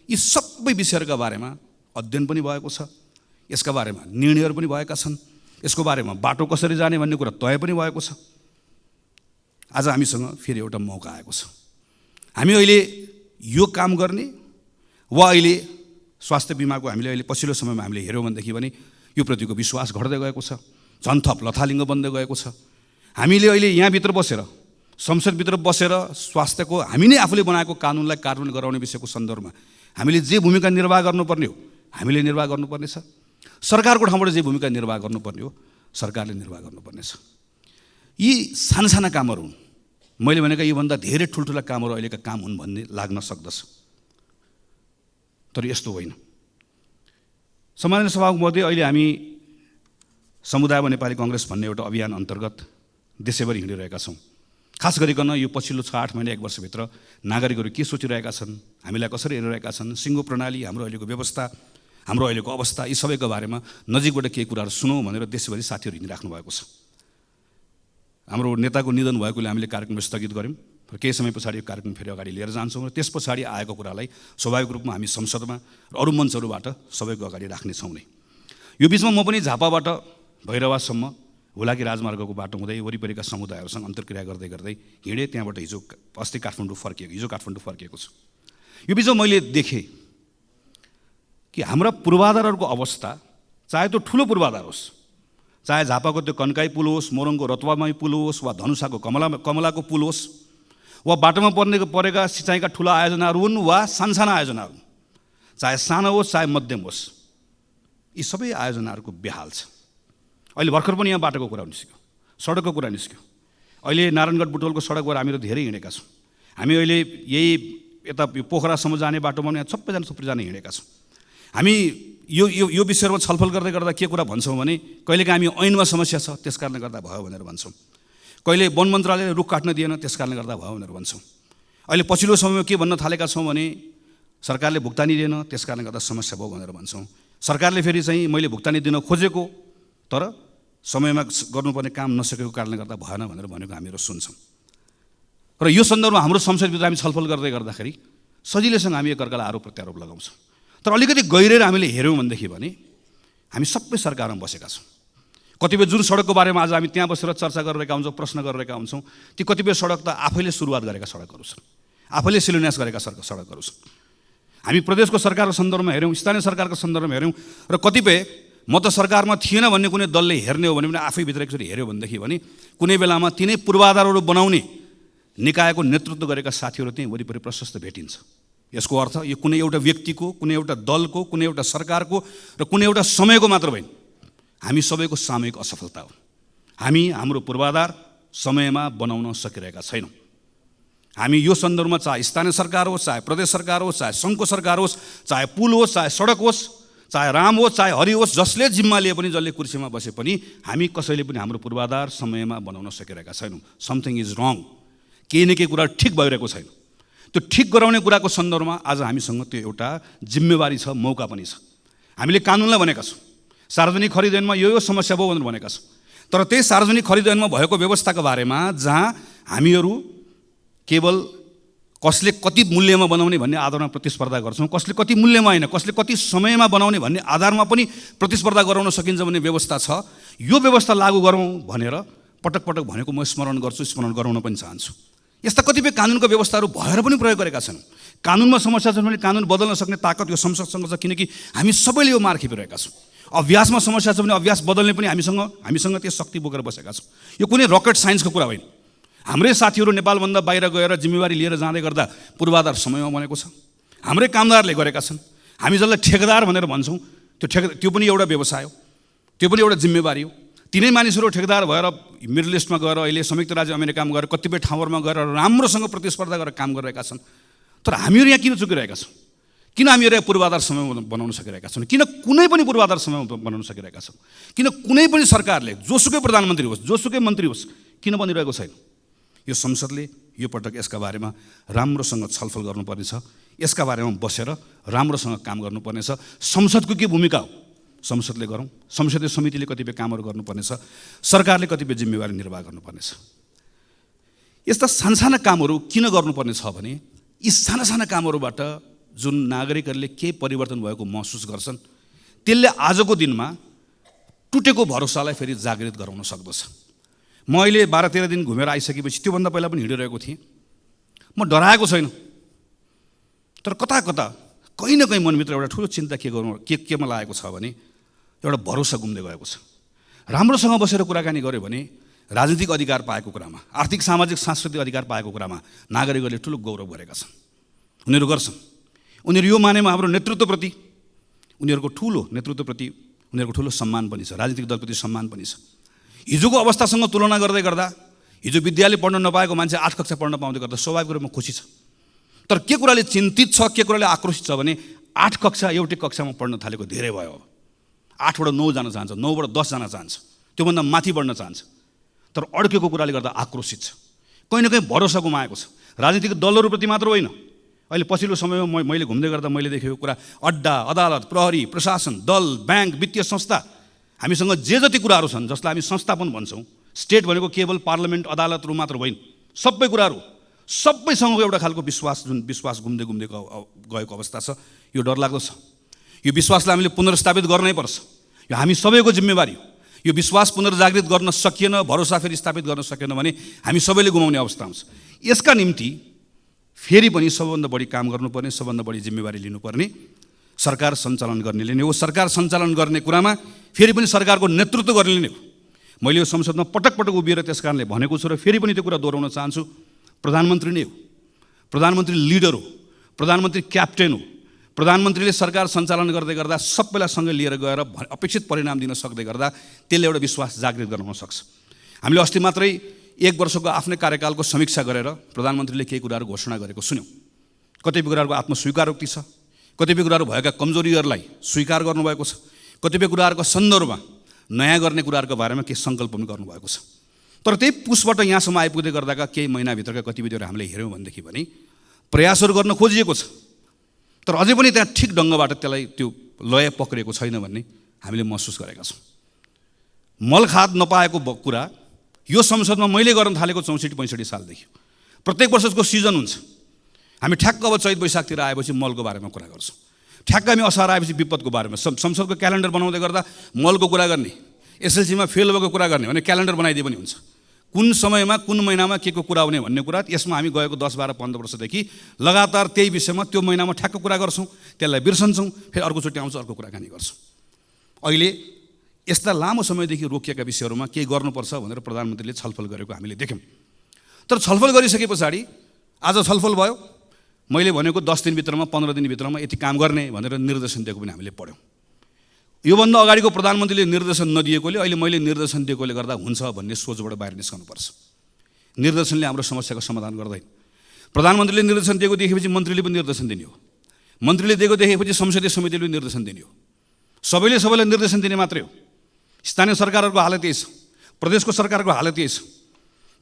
यी सबै विषयहरूका बारेमा अध्ययन पनि भएको छ। यसका बारेमा निर्णयहरू पनि भएका छन्। यसको बारेमा बाटो कसरी जाने भन्ने कुरा तय पनि भएको छ। आज हामीसँग फेरि एउटा मौका आएको छ। हामी अहिले यो काम गर्ने वा अहिले स्वास्थ्य बिमाको हामीले अहिले पछिल्लो समयमा हामीले हेऱ्यौँ भनेदेखि भने यो प्रतिको विश्वास घट्दै गएको छ, झन् थप लथालिङ्ग बन्दै गएको छ। हामीले अहिले यहाँभित्र बसेर, संसदभित्र बसेर स्वास्थ्यको हामी नै आफूले बनाएको कानुनलाई कार्यान्वयन गराउने विषयको सन्दर्भमा हामीले जे भूमिका निर्वाह गर्नुपर्ने हो हामीले निर्वाह गर्नुपर्नेछ, सरकारको ठाउँबाट जे भूमिका निर्वाह गर्नुपर्ने हो सरकारले निर्वाह गर्नुपर्नेछ। यी साना कामहरू हुन्, मैले भनेका योभन्दा धेरै ठुल्ठुला कामहरू अहिलेका काम हुन् भन्ने लाग्न सक्दछ, तर यस्तो होइन। सम्माननीय सभामुख महोदय, अहिले हामी समुदायमा नेपाली कङ्ग्रेस भन्ने एउटा अभियान अन्तर्गत देशैभरि हिँडिरहेका छौँ। खास गरिकन यो पछिल्लो 6-8 महिना 1 वर्षभित्र नागरिकहरू के सोचिरहेका छन्, हामीलाई कसरी हेरिरहेका छन्, सिङ्गो प्रणाली, हाम्रो अहिलेको व्यवस्था, हाम्रो अहिलेको अवस्था, यी सबैको बारेमा नजिकबाट केही कुराहरू सुनौँ भनेर देशभरि साथीहरू हिँडिराख्नु भएको छ। हाम्रो नेताको निधन भएकोले हामीले कार्यक्रम स्थगित गऱ्यौँ र केही समय पछाडि यो कार्यक्रम फेरि अगाडि लिएर जान्छौँ र त्यस पछाडि आएको कुरालाई स्वाभाविक रूपमा हामी संसदमा र अरू मञ्चहरूबाट सबैको अगाडि राख्नेछौँ नै। यो बिचमा म पनि झापाबाट भैरवासम्म हुलाकी राजमार्गको बाटो हुँदै वरिपरिका समुदायहरूसँग अन्तर्क्रिया गर्दै गर्दै हिँडेँ। त्यहाँबाट अस्ति हिजो काठमाडौँ फर्किएको छु। यो बिचमा मैले देखेँ कि हाम्रा पूर्वाधारहरूको अवस्था, चाहे त्यो ठुलो पूर्वाधार होस्, चाहे झापाको त्यो कन्काई पुल होस्, मोरङको रतुवामाई पुल होस्, वा धनुषाको कमलाको पुल होस्, वा बाटोमा परेका सिँचाइका ठुला आयोजनाहरू हुन् वा साना आयोजनाहरू, चाहे सानो होस् चाहे मध्यम होस्, यी सबै आयोजनाहरूको बेहाल छ। अहिले भर्खर पनि यहाँ बाटोको कुरा निस्क्यो, सडकको कुरा निस्क्यो। अहिले नारायणगढ बुटवलको सडकबाट हामीहरू धेरै हिँडेका छौँ। हामी अहिले यही यता पोखरासम्म जाने बाटोमा पनि यहाँ सबैजना हिँडेका छौँ। हामी यो विषयमा छलफल गर्दै गर्दा के कुरा भन्छौँ भने कहिलेकाहीँ हामी ऐनमा समस्या छ त्यस कारणले गर्दा भयो भनेर भन्छौँ, कहिले वन मन्त्रालयले रुख काट्न दिएन त्यस कारणले गर्दा भयो भनेर भन्छौँ। अहिले पछिल्लो समयमा के भन्न थालेका छौँ भने सरकारले भुक्तानी दिएन त्यस कारणले गर्दा समस्या भयो भनेर भन्छौँ। सरकारले फेरि चाहिँ मैले भुक्तानी दिन खोजेको तर समयमा गर्नुपर्ने काम नसकेको कारणले गर्दा भएन भनेर भनेको हामीहरू सुन्छौँ। र यो सन्दर्भमा हाम्रो संसदभित्र हामी छलफल गर्दै गर्दाखेरि सजिलैसँग हामी एकअर्कालाई आरोप प्रत्यारोप लगाउँछौँ। तर अलिकति गहिरेर हामीले हेऱ्यौँ भनेदेखि भने हामी सबै सरकारमा बसेका छौँ। कतिपय जुन सडकको बारेमा आज हामी त्यहाँ बसेर चर्चा गरिरहेका हुन्छौँ, प्रश्न गरिरहेका हुन्छौँ, ती कतिपय सडक त आफैले सुरुवात गरेका सडकहरू छन्, आफैले शिलान्यास गरेका सडकहरू छन्। हामी प्रदेशको सरकारको सन्दर्भमा हेऱ्यौँ, स्थानीय सरकारको सन्दर्भमा हेऱ्यौँ, र कतिपय म त सरकारमा थिएन भन्ने कुनै दलले हेर्ने हो भने पनि आफै भित्र एकचोटि हेऱ्यो भनेदेखि भने कुनै बेलामा तिनै पूर्वाधारहरू बनाउने निकायको नेतृत्व गरेका साथीहरू त्यहीँ वरिपरि प्रशस्त भेटिन्छ। यसको अर्थ यो कुनै एउटा व्यक्तिको, कुनै एउटा दलको, कुनै एउटा सरकारको र कुनै एउटा समयको मात्र होइन, हामी सबैको सामूहिक असफलता हो। हामी हाम्रो पूर्वाधार समयमा बनाउन सकिरहेका छैनौँ। हामी यो सन्दर्भमा चाहे स्थानीय सरकार होस्, चाहे प्रदेश सरकार होस्, चाहे सङ्घको सरकार होस्, चाहे पुल होस्, चाहे सडक होस्, चाहे राम होस्, चाहे हरि होस्, जसले जिम्मा लिए पनि, जसले कुर्सीमा बसे पनि हामी कसैले पनि हाम्रो पूर्वाधार समयमा बनाउन सकिरहेका छैनौँ। समथिङ इज रङ, केही न केही कुरा ठिक भइरहेको छैन। त्यो ठिक गराउने कुराको सन्दर्भमा आज हामीसँग त्यो एउटा जिम्मेवारी छ, मौका पनि छ। हामीले कानुनलाई भनेका छौँ, सार्वजनिक खरिद ऐनमा यो समस्या भयो भनेर भनेका छौँ, तर त्यही सार्वजनिक खरिद ऐनमा भएको व्यवस्थाको बारेमा जहाँ हामीहरू केवल कसले कति मूल्यमा बनाउने भन्ने आधारमा प्रतिस्पर्धा गर्छौँ, कसले कति मूल्यमा होइन, कसले कति समयमा बनाउने भन्ने आधारमा पनि प्रतिस्पर्धा गराउन सकिन्छ भन्ने व्यवस्था छ। यो व्यवस्था लागू गरौँ भनेर पटक पटक भनेको म स्मरण गर्छु, स्मरण गराउन पनि चाहन्छु। यस्ता कतिपय कानुनको व्यवस्थाहरू भएर पनि प्रयोग गरेका छन्। कानुनमा समस्या छ भने कानुन बदल्न सक्ने ताकत यो संसदसँग छ, किनकि हामी सबैले यो मार खेपिरहेका छौँ। अभ्यासमा समस्या छ भने अभ्यास बदल्ने पनि हामीसँग त्यो शक्ति बोकेर बसेका छौँ। यो कुनै रकेट साइन्सको कुरा होइन। हाम्रै साथीहरू नेपालभन्दा बाहिर गएर जिम्मेवारी लिएर जाँदै गर्दा पूर्वाधार समयमा बनेको छ। हाम्रै कामदारले गरेका छन्। हामी जसलाई ठेकेदार भनेर भन्छौँ, त्यो पनि एउटा व्यवसाय हो, त्यो पनि एउटा जिम्मेवारी हो। तिनै मानिसहरू ठेकेदार भएर मिडल इस्टमा गएर, अहिले संयुक्त राज्य अमेरिकामा गएर, कतिपय ठाउँहरूमा गएर राम्रोसँग प्रतिस्पर्धा गरेर काम गरिरहेका छन्। तर हामीहरू यहाँ किन चुकिरहेका छौँ? किन हामीहरू यहाँ पूर्वाधार समय बनाउन सकिरहेका छौँ? किन कुनै पनि पूर्वाधार समय बनाउन सकिरहेका छौँ? किन कुनै पनि सरकारले, जोसुकै प्रधानमन्त्री होस्, जोसुकै मन्त्री होस्, किन बनिरहेको छैन? यो संसदले यो पटक यसका बारेमा राम्रोसँग छलफल गर्नुपर्नेछ। यसका बारेमा बसेर राम्रोसँग काम गर्नुपर्नेछ। संसदको के भूमिका हो संसदले गरौँ, संसदीय समितिले कतिपय कामहरू गर्नुपर्नेछ, सरकारले कतिपय जिम्मेवारी निर्वाह गर्नुपर्नेछ। यस्ता साना कामहरू किन गर्नुपर्ने छ भने यी साना कामहरूबाट जुन नागरिकहरूले केही परिवर्तन भएको महसुस गर्छन्, त्यसले आजको दिनमा टुटेको भरोसालाई फेरि जागृत गराउन सक्दछ। म अहिले 12-13 दिन घुमेर आइसकेपछि, त्योभन्दा पहिला पनि हिँडिरहेको थिएँ, म डराएको छैन। तर कता कहीँ न कहीँ मनभित्र एउटा ठुलो चिन्ता केमा लागेको छ भने एउटा भरोसा गुम्दै गएको छ। राम्रोसँग बसेर कुराकानी गर्यो भने राजनीतिक अधिकार पाएको कुरामा, आर्थिक सामाजिक सांस्कृतिक अधिकार पाएको कुरामा नागरिकहरूले ठुलो गौरव गरेका छन्। उनीहरू गर्छन्। उनीहरू यो मानेमा हाम्रो नेतृत्वप्रति उनीहरूको ठुलो सम्मान पनि छ, राजनीतिक दलप्रति सम्मान पनि छ। हिजोको अवस्थासँग तुलना गर्दै गर्दा हिजो विद्यालय पढ्न नपाएको मान्छे 8 कक्षा पढ्न पाउँदै गर्दा स्वाभाविक रूपमा खुसी छ। तर के कुराले चिन्तित छ, के कुराले आक्रोशित छ भने 8 कक्षा एउटै कक्षामा पढ्न थालेको धेरै भयो। 8 बाट 9 जान चाहन्छ, 9 बाट 10 जान चाहन्छ, त्योभन्दा माथि बढ्न चाहन्छ। तर अड्केको कुराले गर्दा आक्रोशित छ, कहीँ न कहीँ भरोसा गुमाएको छ। राजनीतिक दलहरूप्रति मात्र होइन, अहिले पछिल्लो समयमा मैले घुम्दै गर्दा मैले देखेको कुरा, अड्डा, अदालत, प्रहरी, प्रशासन, दल, ब्याङ्क, वित्तीय संस्था, हामीसँग जे जति कुराहरू छन् जसलाई हामी संस्था पनि भन्छौँ, स्टेट भनेको केवल पार्लियामेन्ट अदालतहरू मात्र होइन, सबै कुराहरू सबैसँगको एउटा खालको विश्वास घुम्दै गएको अवस्था छ। यो डरलाग्दो छ। यो विश्वासलाई हामीले पुनर्स्थापित गर्नै पर्छ। यो हामी सबैको जिम्मेवारी हो। यो विश्वास पुनर्जागृत गर्न सकिएन, भरोसा फेरि स्थापित गर्न सकेन भने हामी सबैले गुमाउने अवस्था आउँछ। यसका निम्ति फेरि पनि सबभन्दा बढी काम गर्नुपर्ने, सबभन्दा बढी जिम्मेवारी लिनुपर्ने सरकार सञ्चालन गर्नेले नै हो। सरकार सञ्चालन गर्ने कुरामा फेरि पनि सरकारको नेतृत्व गर्नेले नै हो। मैले यो संसदमा पटक पटक उभिएर त्यस कारणले भनेको छु र फेरि पनि त्यो कुरा दोहोऱ्याउन चाहन्छु। प्रधानमन्त्री नै हो, प्रधानमन्त्री लिडर हो, प्रधानमन्त्री क्याप्टेन हो। प्रधानमन्त्रीले सरकार सञ्चालन गर्दै गर्दा सबैलाई सँगै लिएर गएर अपेक्षित परिणाम दिन सक्दै गर्दा त्यसले एउटा विश्वास जागृत गराउन सक्छ। हामीले अस्ति मात्रै 1 वर्षको आफ्नै कार्यकालको समीक्षा गरेर प्रधानमन्त्रीले केही कुराहरू घोषणा गरेको सुन्यौँ। कतिपय कुराहरूको आत्मस्वीकारोक्ति छ, कतिपय कुराहरू भएका कमजोरीहरूलाई स्वीकार गर्नुभएको छ, कतिपय कुराहरूको सन्दर्भमा नयाँ गर्ने कुराहरूको बारेमा केही सङ्कल्प पनि गर्नुभएको छ। तर त्यही पुसबाट यहाँसम्म आइपुग्दै गर्दाका केही महिनाभित्रका गतिविधिहरू हामीले हेऱ्यौँ भनेदेखि भने प्रयासहरू गर्न खोजिएको छ, तर अझै पनि त्यहाँ ठिक ढङ्गबाट त्यसलाई त्यो लय पक्रिएको छैन भन्ने हामीले महसुस गरेका छौँ। मलखाद नपाएको कुरा यो संसदमा मैले गर्न थालेको 64-65 सालदेखि प्रत्येक वर्षको सिजन हुन्छ। हामी ठ्याक्क अब चैत वैशाखतिर आएपछि मलको बारेमा कुरा गर्छौँ, ठ्याक्क हामी असार आएपछि विपदको बारेमा। संसदको क्यालेन्डर बनाउँदै गर्दा मलको कुरा गर्ने, एसएलसीमा फेल भएको कुरा गर्ने भने क्यालेन्डर बनाइदिए पनि हुन्छ। कुन समयमा कुन महिनामा के को कुरा हुने भन्ने कुरा यसमा हामी गएको 10, 12, 15 वर्षदेखि लगातार त्यही विषयमा त्यो महिनामा ठ्याक्क कुरा गर्छौँ, त्यसलाई बिर्सन्छौँ, फेरि अर्कोचोटि आउँछ अर्को कुराकानी गर्छौँ। अहिले यस्ता लामो समयदेखि रोकिएका विषयहरूमा केही गर्नुपर्छ भनेर प्रधानमन्त्रीले छलफल गरेको हामीले देख्यौँ। तर छलफल गरिसके पछाडि आज छलफल भयो, मैले भनेको 10 दिनभित्रमा 15 दिनभित्रमा यति काम गर्ने भनेर निर्देशन दिएको पनि हामीले पढ्यौँ। योभन्दा अगाडिको प्रधानमन्त्रीले निर्देशन नदिएकोले अहिले मैले निर्देशन दिएकोले गर्दा हुन्छ भन्ने सोचबाट बाहिर निस्कनुपर्छ। निर्देशनले हाम्रो समस्याको समाधान गर्दैन। प्रधानमन्त्रीले निर्देशन दिएको देखेपछि मन्त्रीले पनि निर्देशन दिने हो, मन्त्रीले दिएको देखेपछि संसदीय समितिले पनि निर्देशन दिने हो। सबैले सबैलाई निर्देशन दिने मात्रै हो। स्थानीय सरकारहरूको हालत यही छ, प्रदेशको सरकारको हालत यही छ।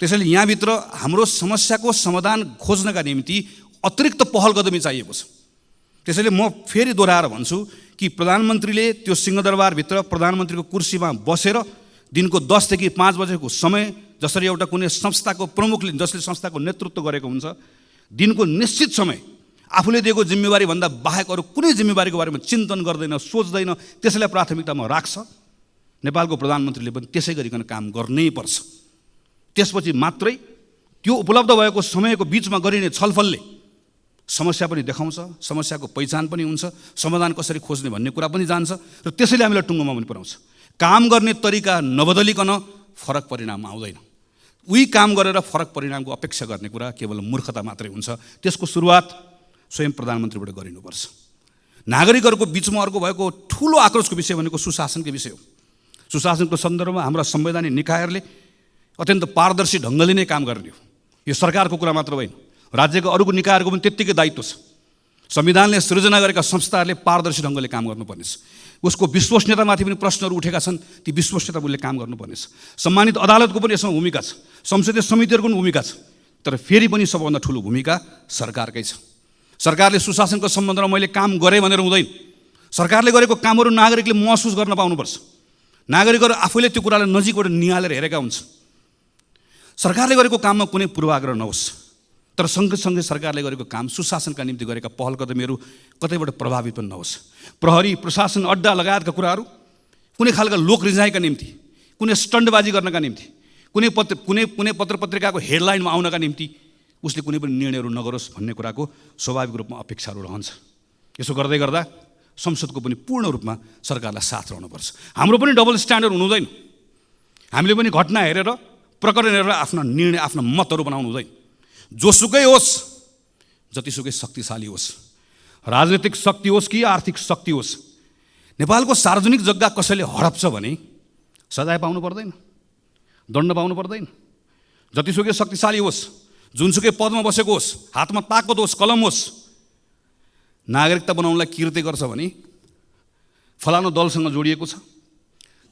त्यसैले यहाँभित्र हाम्रो समस्याको समाधान खोज्नका निम्ति अतिरिक्त पहल कदमी चाहिएको छ। त्यसैले म फेरि दोहोऱ्याएर भन्छु कि प्रधानमन्त्रीले त्यो सिंहदरबारभित्र प्रधानमन्त्रीको कुर्सीमा बसेर दिनको 10 देखि 5 बजेको समय जसरी एउटा कुनै संस्थाको प्रमुखले जसले संस्थाको नेतृत्व गरेको हुन्छ, दिनको निश्चित समय आफूले दिएको जिम्मेवारी भन्दा बाहेक अरू कुनै जिम्मेवारीको बारेमा चिन्तन गर्दैन, सोच्दैन, त्यसैलाई प्राथमिकतामा राख्छ। नेपालको प्रधानमन्त्रीले पनि त्यसै गरिकन काम गर्नै पर्छ। त्यसपछि मात्रै त्यो उपलब्ध भएको समयको बिचमा गरिने छलफलले समस्या पनि देखाउँछ, समस्याको पहिचान पनि हुन्छ, समाधान कसरी खोज्ने भन्ने कुरा पनि जान्छ र त्यसैले हामीलाई टुङ्गोमा पनि पुर्याउँछ। काम गर्ने तरिका नबदलिकन फरक परिणाम आउँदैन। उही काम गरेर फरक परिणामको अपेक्षा गर्ने कुरा केवल मूर्खता मात्रै हुन्छ। त्यसको सुरुवात स्वयं प्रधानमन्त्रीबाट गरिनुपर्छ। नागरिकहरूको बिचमा अर्को भएको ठुलो आक्रोशको विषय भनेको सुशासनको विषय हो। सुशासनको सन्दर्भमा हाम्रा संवैधानिक निकायहरूले अत्यन्त पारदर्शी ढङ्गले नै काम गर्ने हो। यो सरकारको कुरा मात्र होइन, राज्यको अरूको निकायहरूको पनि त्यत्तिकै दायित्व छ। संविधानले सृजना गरेका संस्थाहरूले पारदर्शी ढङ्गले काम गर्नुपर्ने छ। उसको विश्वसनीयतामाथि पनि प्रश्नहरू उठेका छन्, ती विश्वसनीयता उसले काम गर्नुपर्ने छ। सम्मानित अदालतको पनि यसमा भूमिका छ, संसदीय समितिहरूको पनि भूमिका छ। तर फेरि पनि सबभन्दा ठुलो भूमिका सरकारकै छ। सरकारले सुशासनको सम्बन्धमा मैले काम गरेँ भनेर हुँदैन। सरकारले गरेको कामहरू नागरिकले महसुस गर्न पाउनुपर्छ। नागरिकहरू आफैले त्यो कुरालाई नजिकबाट निहालेर हेरेका हुन्छन्। सरकारले गरेको काममा कुनै पूर्वाग्रह नहोस्, तर सँगसँगै सरकारले गरेको काम सुशासनका निम्ति गरेका पहल कदमीहरू कतैबाट प्रभावित पनि नहोस्। प्रहरी, प्रशासन, अड्डा लगायतका कुराहरू कुनै खालका लोक रिझाइका निम्ति, कुनै स्टन्टबाजी गर्नका निम्ति, कुनै पत्र पत्रिकाको हेडलाइनमा आउनका निम्ति उसले कुनै पनि निर्णयहरू नगरोस् भन्ने कुराको स्वाभाविक रूपमा अपेक्षाहरू रहन्छ। यसो गर्दै गर्दा संसदको पनि पूर्ण रूपमा सरकारलाई साथ रहनुपर्छ। हाम्रो पनि डबल स्ट्यान्डर्ड हुनु हुँदैन। हामीले पनि घटना हेरेर प्रकरण हेरेर आफ्ना निर्णय आफ्ना मतहरू बनाउनु हुँदैन। जोसुकै होस्, जतिसुकै शक्तिशाली होस्, राजनीतिक शक्ति होस् कि आर्थिक शक्ति होस्, नेपालको सार्वजनिक जग्गा कसैले हडप्छ भने सजाय पाउनु पर्दैन, दण्ड पाउनु पर्दैन। जतिसुकै शक्तिशाली होस्, जुनसुकै पदमा बसेको होस्, हातमा ताकत होस्, कलम होस्, नागरिकता बनाउनलाई कृत्य गर्छ भने फलानु दलसँग जोडिएको छ,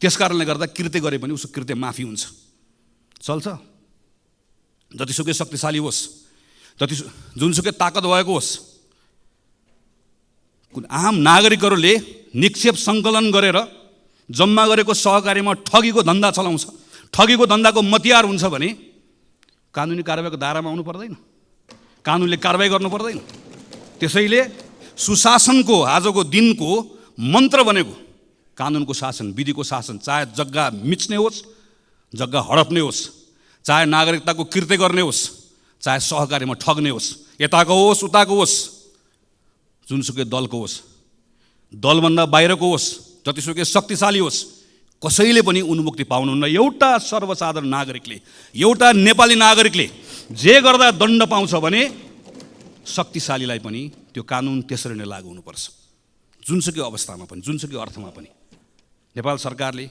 त्यस कारणले गर्दा कृत्य गरे पनि उसको कृत्य माफी हुन्छ, चल्छ। जतिसुकै शक्तिशाली होस्, जुनसुकै ताकत भएको होस्, आम नागरिकहरूले निक्षेप सङ्कलन गरेर जम्मा गरेको सहकारीमा ठगीको धन्दा चलाउँछ, ठगीको धन्दाको मतियार हुन्छ भने कानुनी कारबाहीको दायरामा आउनु पर्दैन, कानुनले कारबाही गर्नु पर्दैन। त्यसैले सुशासनको आजको दिनको मन्त्र बनेको कानुनको शासन, विधिको शासन, चाहे जग्गा मिच्ने होस्, जग्गा हडप्ने होस्, चाहे नागरिकताको कृत्य गर्ने होस्, चाहे सहकारीमा ठग्ने होस्, यताको होस् उताको होस्, जुनसुकै दलको होस्, दलभन्दा बाहिरको होस्, जतिसुकै शक्तिशाली होस्, कसैले पनि उन्मुक्ति पाउनुहुन्न। एउटा सर्वसाधारण नागरिकले, एउटा नेपाली नागरिकले जे गर्दा दण्ड पाउँछ भने शक्तिशालीलाई पनि त्यो कानुन त्यसरी नै लागू हुनुपर्छ, जुनसुकै अवस्थामा पनि, जुनसुकै अर्थमा पनि। नेपाल सरकारले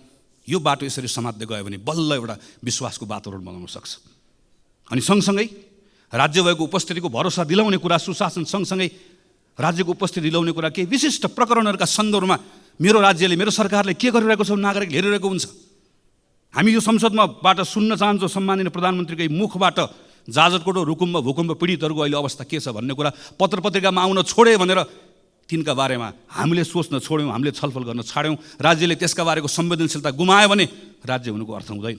यो बाटो यसरी समात्दै गयो भने बल्ल एउटा विश्वासको वातावरण बनाउन सक्छ। अनि सँगसँगै राज्य भएको उपस्थितिको भरोसा दिलाउने कुरा, सुशासन सँगसँगै राज्यको उपस्थिति दिलाउने कुरा, केही विशिष्ट प्रकरणहरूका सन्दर्भमा मेरो राज्यले, मेरो सरकारले के गरिरहेको छ नागरिकले हेरिरहेको हुन्छ। हामी यो संसदमाबाट सुन्न चाहन्छौँ सम्माननीय प्रधानमन्त्रीकै मुखबाट जाजरकोट र रुकुममा भूकम्प पीडितहरूको अहिले अवस्था के छ भन्ने कुरा पत्र पत्रिकामा आउन छोडे भनेर तिनका बारेमा हामीले सोच्न छोड्यौँ, हामीले छलफल गर्न छाड्यौँ, राज्यले त्यसका बारेको संवेदनशीलता गुमायो भने राज्य हुनुको अर्थ हुँदैन।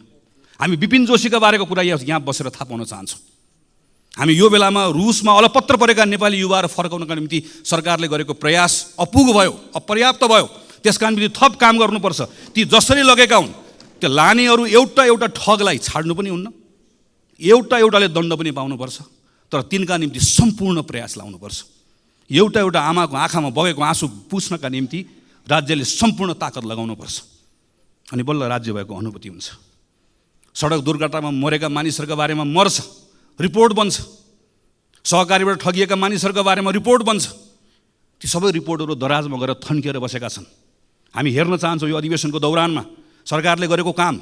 हामी विपिन जोशीका बारेको कुरा यहाँ बसेर थाहा पाउन चाहन्छौँ। हामी यो बेलामा रुसमा अलपत्र परेका नेपाली युवाहरू फर्काउनका निम्ति सरकारले गरेको प्रयास अपुग भयो, अपर्याप्त भयो। त्यसका निम्ति थप काम गर्नुपर्छ। ती जसरी लगेका हुन् त्यो लानेहरू एउटा एउटा ठगलाई छाड्नु पनि हुन्न, एउटा एउटाले दण्ड पनि पाउनुपर्छ, तर तिनका निम्ति सम्पूर्ण प्रयास लाउनुपर्छ। एउटा एउटा आमाको आँखामा बगेको आँसु पुछ्नका निम्ति राज्यले सम्पूर्ण ताकत लगाउनुपर्छ, अनि बल्ल राज्य भएको अनुभूति हुन्छ। सडक दुर्घटनामा मरेका मानिसहरूका बारेमा मर्छ, रिपोर्ट बन्छ, सहकारीबाट ठगिएका मानिसहरूका बारेमा रिपोर्ट बन्छ। ती सबै रिपोर्टहरू दराजमा गएर थन्किएर बसेका छन्। हामी हेर्न चाहन्छौँ यो अधिवेशनको दौरानमा सरकारले गरेको काम,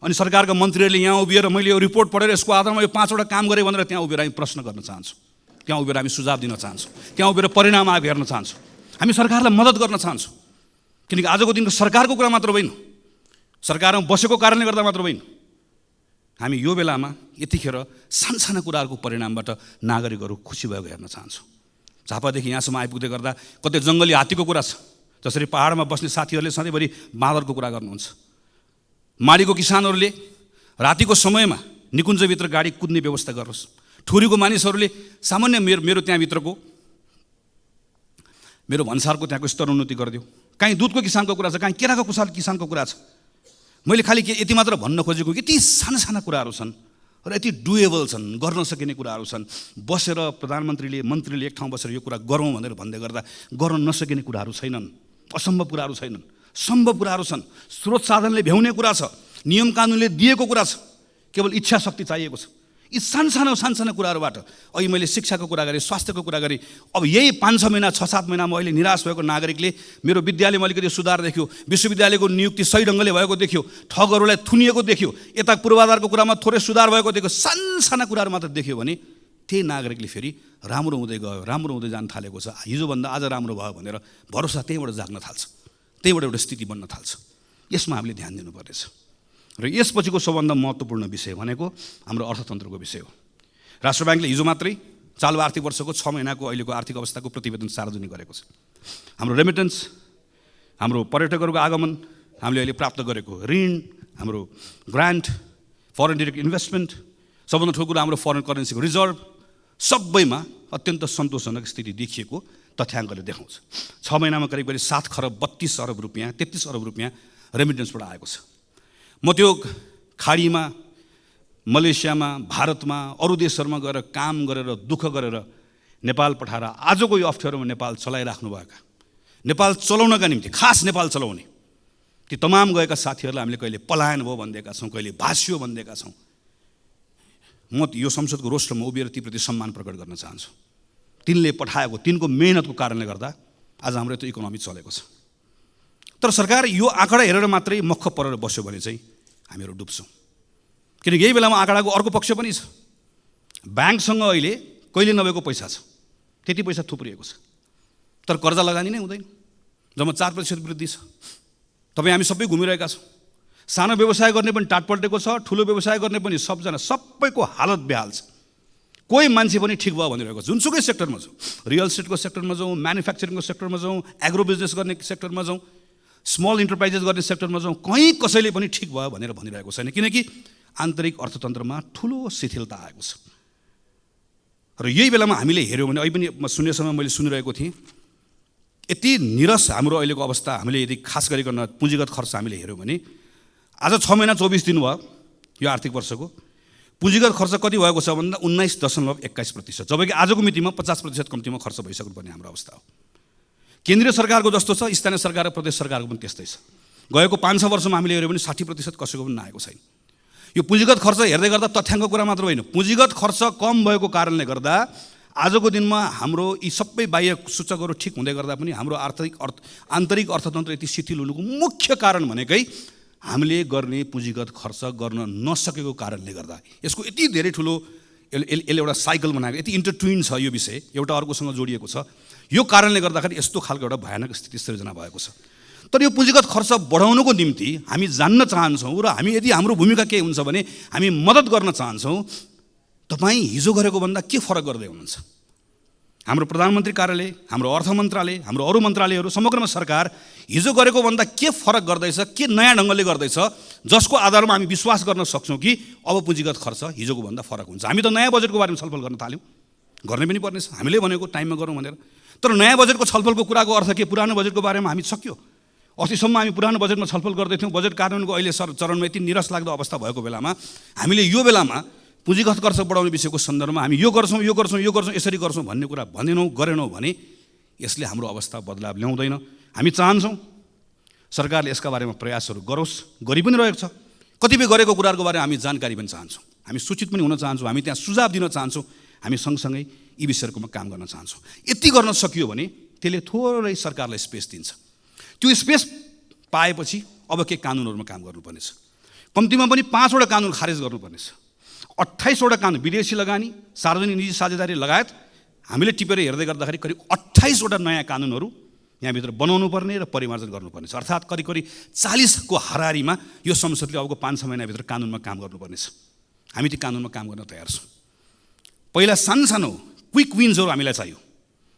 अनि सरकारका मन्त्रीहरूले यहाँ उभिएर मैले यो रिपोर्ट पढेर यसको आधारमा यो 5वटा काम गरेँ भनेर त्यहाँ उभिएर हामी प्रश्न गर्न चाहन्छौँ, त्यहाँ उभिएर हामी सुझाव दिन चाहन्छौँ, त्यहाँ उभिएर परिणाम आएको हेर्न चाहन्छौँ। हामी सरकारलाई मद्दत गर्न चाहन्छौँ, किनकि आजको दिनको सरकारको कुरा मात्र होइन, सरकारमा बसेको कारणले गर्दा मात्र होइन। हामी यो बेलामा यतिखेर सानसाना कुराहरूको परिणामबाट नागरिकहरू खुसी भएको हेर्न चाहन्छौँ। झापादेखि यहाँसम्म आइपुग्दै गर्दा कतै जङ्गली हात्तीको कुरा छ, जसरी पहाडमा बस्ने साथीहरूले सधैँभरि बाँदरको कुरा गर्नुहुन्छ। माडीको किसानहरूले रातिको समयमा निकुञ्जभित्र गाडी कुद्ने व्यवस्था गर्नुहोस्। ठुरीको मानिसहरूले सामान्य मेरो त्यहाँभित्रको मेरो भन्सारको त्यहाँको स्तरोन्नति गरिदियो। काहीँ दुधको किसानको कुरा छ, काहीँ केराको किसानको कुरा छ। मैले खालि यति मात्र भन्न खोजेको यति साना साना कुराहरू छन् र यति डुएबल छन्, गर्न सकिने कुराहरू छन्। बसेर प्रधानमन्त्रीले मन्त्रीले एक ठाउँ बसेर यो कुरा गरौँ भनेर भन्दै गर्दा गर्न नसकिने कुराहरू छैनन्, असम्भव कुराहरू छैनन्, सम्भव कुराहरू छन्। स्रोत साधनले भ्याउने कुरा छ, नियम कानुनले दिएको कुरा छ, केवल इच्छा शक्ति चाहिएको छ। यी सानसाना कुराहरूबाट अहिले मैले शिक्षाको कुरा गरेँ, स्वास्थ्यको कुरा गरेँ। अब यही 5-6 महिना 6-7 महिनामा अहिले निराश भएको नागरिकले मेरो विद्यालयमा अलिकति सुधार देख्यो, विश्वविद्यालयको नियुक्ति सही ढङ्गले भएको देख्यो, ठगहरूलाई थुनिएको देख्यो, यता पूर्वाधारको कुरामा थोरै सुधार भएको देख्यो, सानसाना कुराहरू मात्र देख्यो भने त्यही नागरिकले फेरि राम्रो हुँदै गयो, राम्रो हुँदै जान थालेको छ, हिजोभन्दा आज राम्रो भयो भनेर भरोसा त्यहीँबाट जाग्न थाल्छ, त्यहीँबाट एउटा स्थिति बन्न थाल्छ। यसमा हामीले ध्यान दिनुपर्नेछ। र यसपछिको सबभन्दा महत्त्वपूर्ण विषय भनेको हाम्रो अर्थतन्त्रको विषय हो। राष्ट्र ब्याङ्कले हिजो मात्रै चालु आर्थिक वर्षको 6 महिनाको अहिलेको आर्थिक अवस्थाको प्रतिवेदन सार्वजनिक गरेको छ। हाम्रो रेमिटेन्स, हाम्रो पर्यटकहरूको आगमन, हामीले अहिले प्राप्त गरेको ऋण, हाम्रो ग्रान्ट, फरेन डिरेक्ट इन्भेस्टमेन्ट, सबभन्दा ठुलो कुरा हाम्रो फरेन करेन्सीको रिजर्भ, सबैमा अत्यन्त सन्तोषजनक स्थिति देखिएको तथ्याङ्कले देखाउँछ। 6 महिनामा करिब 7 खरब 32 अरब रुपियाँ, 33 अरब रुपियाँ रेमिटेन्सबाट आएको छ। म त्यो खाडीमा, मलेसियामा, भारतमा, अरू देशहरूमा गएर काम गरेर दुःख गरेर नेपाल पठाएर आजको यो अप्ठ्यारोमा नेपाल चलाइराख्नुभएका, नेपाल चलाउनका निम्ति खास नेपाल चलाउने ती तमाम गएका साथीहरूलाई हामीले कहिले पलायन भयो भनिदिएका छौँ, कहिले भाष्यो भनिदिएका छौँ। म यो संसदको रोस्टरमा उभिएर तीप्रति सम्मान प्रकट गर्न चाहन्छु। तिनले पठाएको, तिनको मेहनतको कारणले गर्दा आज हाम्रो यस्तो इकोनोमी चलेको छ। तर सरकार यो आँकडा हेरेर मात्रै मक्ख परेर बस्यो भने चाहिँ हामीहरू डुब्छौँ। किनकि यही बेलामा आँकडाको अर्को पक्ष पनि छ। ब्याङ्कसँग अहिले कहिले नभएको पैसा छ, त्यति पैसा थुप्रिएको छ, तर कर्जा लगानी नै हुँदैन। जम्मा 4% वृद्धि छ। तपाईँ हामी सबै घुमिरहेका छौँ। सानो व्यवसाय गर्ने पनि टाट पल्टेको छ, ठुलो व्यवसाय गर्ने पनि सबजना सबैको हालत बेहाल छ। कोही मान्छे पनि ठिक भयो भनिरहेको छ। जुनसुकै सेक्टरमा जाउँ, रियल इस्टेटको सेक्टरमा जाउँ, म्यानुफ्याक्चरिङको सेक्टरमा जाउँ, एग्रो बिजनेस गर्ने सेक्टरमा जाउँ, स्मल इन्टरप्राइजेस गर्ने सेक्टरमा जाउँ, कहीँ कसैले पनि ठिक भयो भनेर भनिरहेको छैन। किनकि आन्तरिक अर्थतन्त्रमा ठुलो शिथिलता आएको छ। र यही बेलामा हामीले हेऱ्यौँ भने, अहिले पनि सुन्ने समय मैले सुनिरहेको थिएँ, यति निरस हाम्रो अहिलेको अवस्था। हामीले यदि खास गरिकन पुँजीगत खर्च हामीले हेऱ्यौँ भने आज 6 महिना 24 दिन भयो यो आर्थिक वर्षको पुँजीगत खर्च कति भएको छ भन्दा 19.21%, जबकि आजको मितिमा 50% कम्तीमा खर्च भइसक्नुपर्ने हाम्रो अवस्था हो। केन्द्रीय सरकारको जस्तो छ, स्थानीय सरकार र प्रदेश सरकारको पनि त्यस्तै छ। गएको 5-6 वर्षमा हामीले हेऱ्यौँ भने 60% कसैको पनि नआएको छैन। यो पुँजीगत खर्च हेर्दै गर्दा तथ्याङ्कको कुरा मात्र होइन, पुँजीगत खर्च कम भएको कारणले गर्दा आजको दिनमा हाम्रो यी सबै बाह्य सूचकहरू ठिक हुँदै गर्दा पनि हाम्रो आन्तरिक अर्थतन्त्र यति शिथिल हुनुको मुख्य कारण भनेकै हामीले गर्ने पुँजीगत खर्च गर्न नसकेको कारणले गर्दा। यसको यति धेरै ठुलो यसले एउटा साइकल बनाएको, यति इन्टरट्विन छ यो विषय, एउटा अर्कोसँग जोडिएको छ। यो कारणले गर्दाखेरि यस्तो खालको एउटा भयानक स्थिति सृजना भएको छ। तर यो पुँजीगत खर्च बढाउनुको निम्ति हामी जान्न चाहन्छौँ र हामी यदि हाम्रो भूमिका के हुन्छ भने हामी मद्दत गर्न चाहन्छौँ। तपाईँ हिजो गरेको भन्दा के फरक गर्दै हुनुहुन्छ? हाम्रो प्रधानमन्त्री कार्यालय, हाम्रो अर्थ मन्त्रालय, हाम्रो अरू मन्त्रालयहरू, समग्रमा सरकार हिजो गरेको भन्दा के फरक गर्दैछ, के नयाँ ढङ्गले गर्दैछ, जसको आधारमा हामी विश्वास गर्न सक्छौँ कि अब पुँजीगत खर्च हिजोको भन्दा फरक हुन्छ। हामी त नयाँ बजेटको बारेमा छलफल गर्न थाल्यौँ, गर्ने पनि पर्नेछ, हामीले भनेको टाइममा गरौँ भनेर। तर नयाँ बजेटको छलफलको कुराको अर्थ के? पुरानो बजेटको बारेमा हामी सक्यो। अस्तिसम्म हामी पुरानो बजेटमा छलफल गर्दैथ्यौँ। बजेट कार्यान्वयनको अहिले चरणमा यति निरस लाग्दो अवस्था भएको बेलामा हामीले यो बेलामा पुँजीगत खर्च बढाउने विषयको सन्दर्भमा हामी यो गर्छौँ, यो गर्छौँ, यो गर्छौँ, यसरी गर्छौँ भन्ने कुरा भनेनौँ, गरेनौँ भने यसले हाम्रो अवस्था बदलाव ल्याउँदैन। हामी चाहन्छौँ सरकारले यसका बारेमा प्रयासहरू गरोस्, गरि पनि रहेको छ। कतिपय गरेको कुराहरूको बारेमा हामी जानकारी पनि चाहन्छौँ, हामी सूचित पनि हुन चाहन्छौँ, हामी त्यहाँ सुझाव दिन चाहन्छौँ, हामी सँगसँगै यी विषयहरूमा काम गर्न चाहन्छौँ। यति गर्न सकियो भने त्यसले थोरै सरकारलाई स्पेस दिन्छ। त्यो स्पेस पाएपछि अब के कानुनहरूमा काम गर्नुपर्नेछ। कम्तीमा पनि 5वटा कानुन खारेज गर्नुपर्नेछ। 28वटा कानुन, विदेशी लगानी, सार्वजनिक निजी साझेदारी लगायत हामीले टिपेर हेर्दै गर्दाखेरि करिब 28वटा नयाँ कानुनहरू यहाँभित्र बनाउनु पर्ने र परिमार्जन गर्नुपर्नेछ। अर्थात् करिब 40को हाराहारीमा यो संसदले अबको 5-6 महिनाभित्र कानुनमा काम गर्नुपर्नेछ। हामी ती कानुनमा काम गर्न तयार छौँ। पहिला सानो क्विक विन्सहरू हामीलाई चाहियो,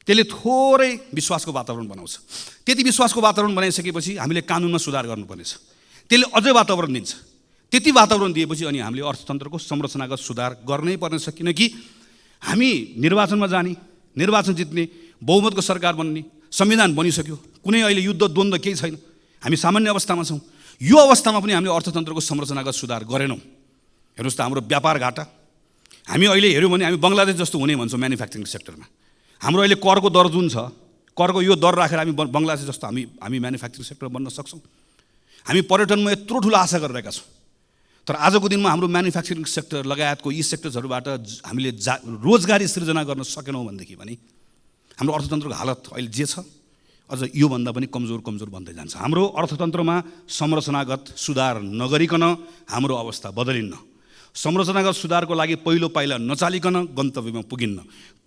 त्यसले थोरै विश्वासको वातावरण बनाउँछ। त्यति विश्वासको वातावरण बनाइसकेपछि हामीले कानुनमा सुधार गर्नुपर्नेछ, त्यसले अझै वातावरण दिन्छ। त्यति वातावरण दिएपछि अनि हामीले अर्थतन्त्रको संरचनागत सुधार गर्नै पर्नेछ। किनकि हामी निर्वाचनमा जाने, निर्वाचन जित्ने, बहुमतको सरकार बन्ने, संविधान बनिसक्यो, कुनै अहिले युद्ध द्वन्द्व केही छैन, हामी सामान्य अवस्थामा छौँ। यो अवस्थामा पनि हामीले अर्थतन्त्रको संरचनागत सुधार गरेनौँ। हेर्नुहोस् त हाम्रो व्यापार घाटा, हामी अहिले हेऱ्यौँ भने हामी बङ्गलादेश जस्तो हुने भन्छौँ म्यानुफ्याक्चरिङ सेक्टरमा। हाम्रो अहिले करको दर जुन छ, करको यो दर राखेर हामी बङ्गलादेश जस्तो हामी म्यानुफ्याक्चरिङ सेक्टर बन्न सक्छौँ। हामी पर्यटनमा यत्रो ठुलो आशा गरिरहेका छौँ। तर आजको दिनमा हाम्रो म्यानुफ्याक्चरिङ सेक्टर लगायतको यी सेक्टर्सहरूबाट हामीले रोजगारी सृजना गर्न सकेनौँ भनेदेखि भने हाम्रो अर्थतन्त्रको हालत अहिले जे छ अझ योभन्दा पनि कमजोर बन्दै जान्छ। हाम्रो अर्थतन्त्रमा संरचनागत सुधार नगरिकन हाम्रो अवस्था बदलिन्न। संरचनागत सुधारको लागि पहिलो पाइला नचालिकन गन्तव्यमा पुगिन्न।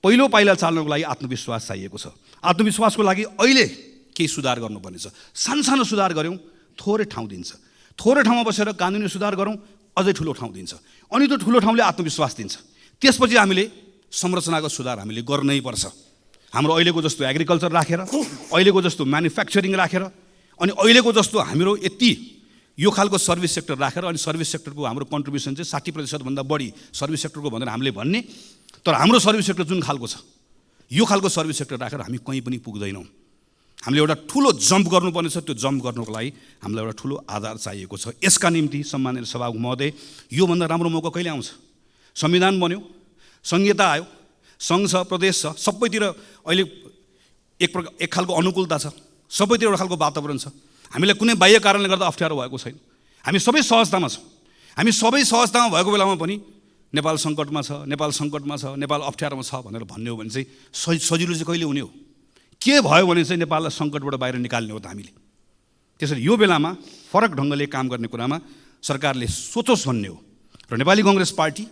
पहिलो पाइला चाल्नको लागि आत्मविश्वास चाहिएको छ। आत्मविश्वासको लागि अहिले केही सुधार गर्नुपर्नेछ। सानो सुधार गऱ्यौँ थोरै ठाउँ दिन्छ, थोरै ठाउँमा बसेर कानुनी सुधार गरौँ अझै ठुलो ठाउँ दिन्छ, अनि त्यो ठुलो ठाउँले आत्मविश्वास दिन्छ। त्यसपछि हामीले संरचनागत सुधार हामीले गर्नै पर्छ। हाम्रो अहिलेको जस्तो एग्रिकल्चर राखेर, अहिलेको जस्तो म्यानुफ्याक्चरिङ राखेर, अनि अहिलेको जस्तो हाम्रो यति यो खालको सर्भिस सेक्टर राखेर, अनि सर्भिस सेक्टरको हाम्रो कन्ट्रिब्युसन चाहिँ 60% भन्दा बढी सर्भिस सेक्टरको भनेर हामीले भन्ने, तर हाम्रो सर्भिस सेक्टर जुन खालको छ यो खालको सर्भिस सेक्टर राखेर हामी कहीँ पनि पुग्दैनौँ। हामीले एउटा ठुलो जम्प गर्नुपर्ने छ। त्यो जम्प गर्नुको लागि हामीलाई एउटा ठुलो आधार चाहिएको छ। यसका निम्ति सम्माननीय सभामुख महोदय, योभन्दा राम्रो मौका कहिले आउँछ? संविधान बन्यो, संहिता आयो, सङ्घ छ, प्रदेश छ, सबैतिर अहिले एक खालको अनुकूलता छ, सबैतिर एउटा खालको वातावरण छ। हामीलाई कुनै बाह्य कारणले गर्दा अप्ठ्यारो भएको छैन। हामी सबै सहजतामा छौँ। हामी सबै सहजतामा भएको बेलामा पनि नेपाल सङ्कटमा छ, नेपाल सङ्कटमा छ, नेपाल अप्ठ्यारोमा छ भनेर भन्ने हो भने चाहिँ सजिलो चाहिँ कहिले हुने हो? के भयो भने चाहिँ नेपाललाई सङ्कटबाट बाहिर निकाल्ने हो त हामीले। त्यसरी यो बेलामा फरक ढङ्गले काम गर्ने कुरामा सरकारले सोचोस् भन्ने हो। र नेपाली कङ्ग्रेस पार्टी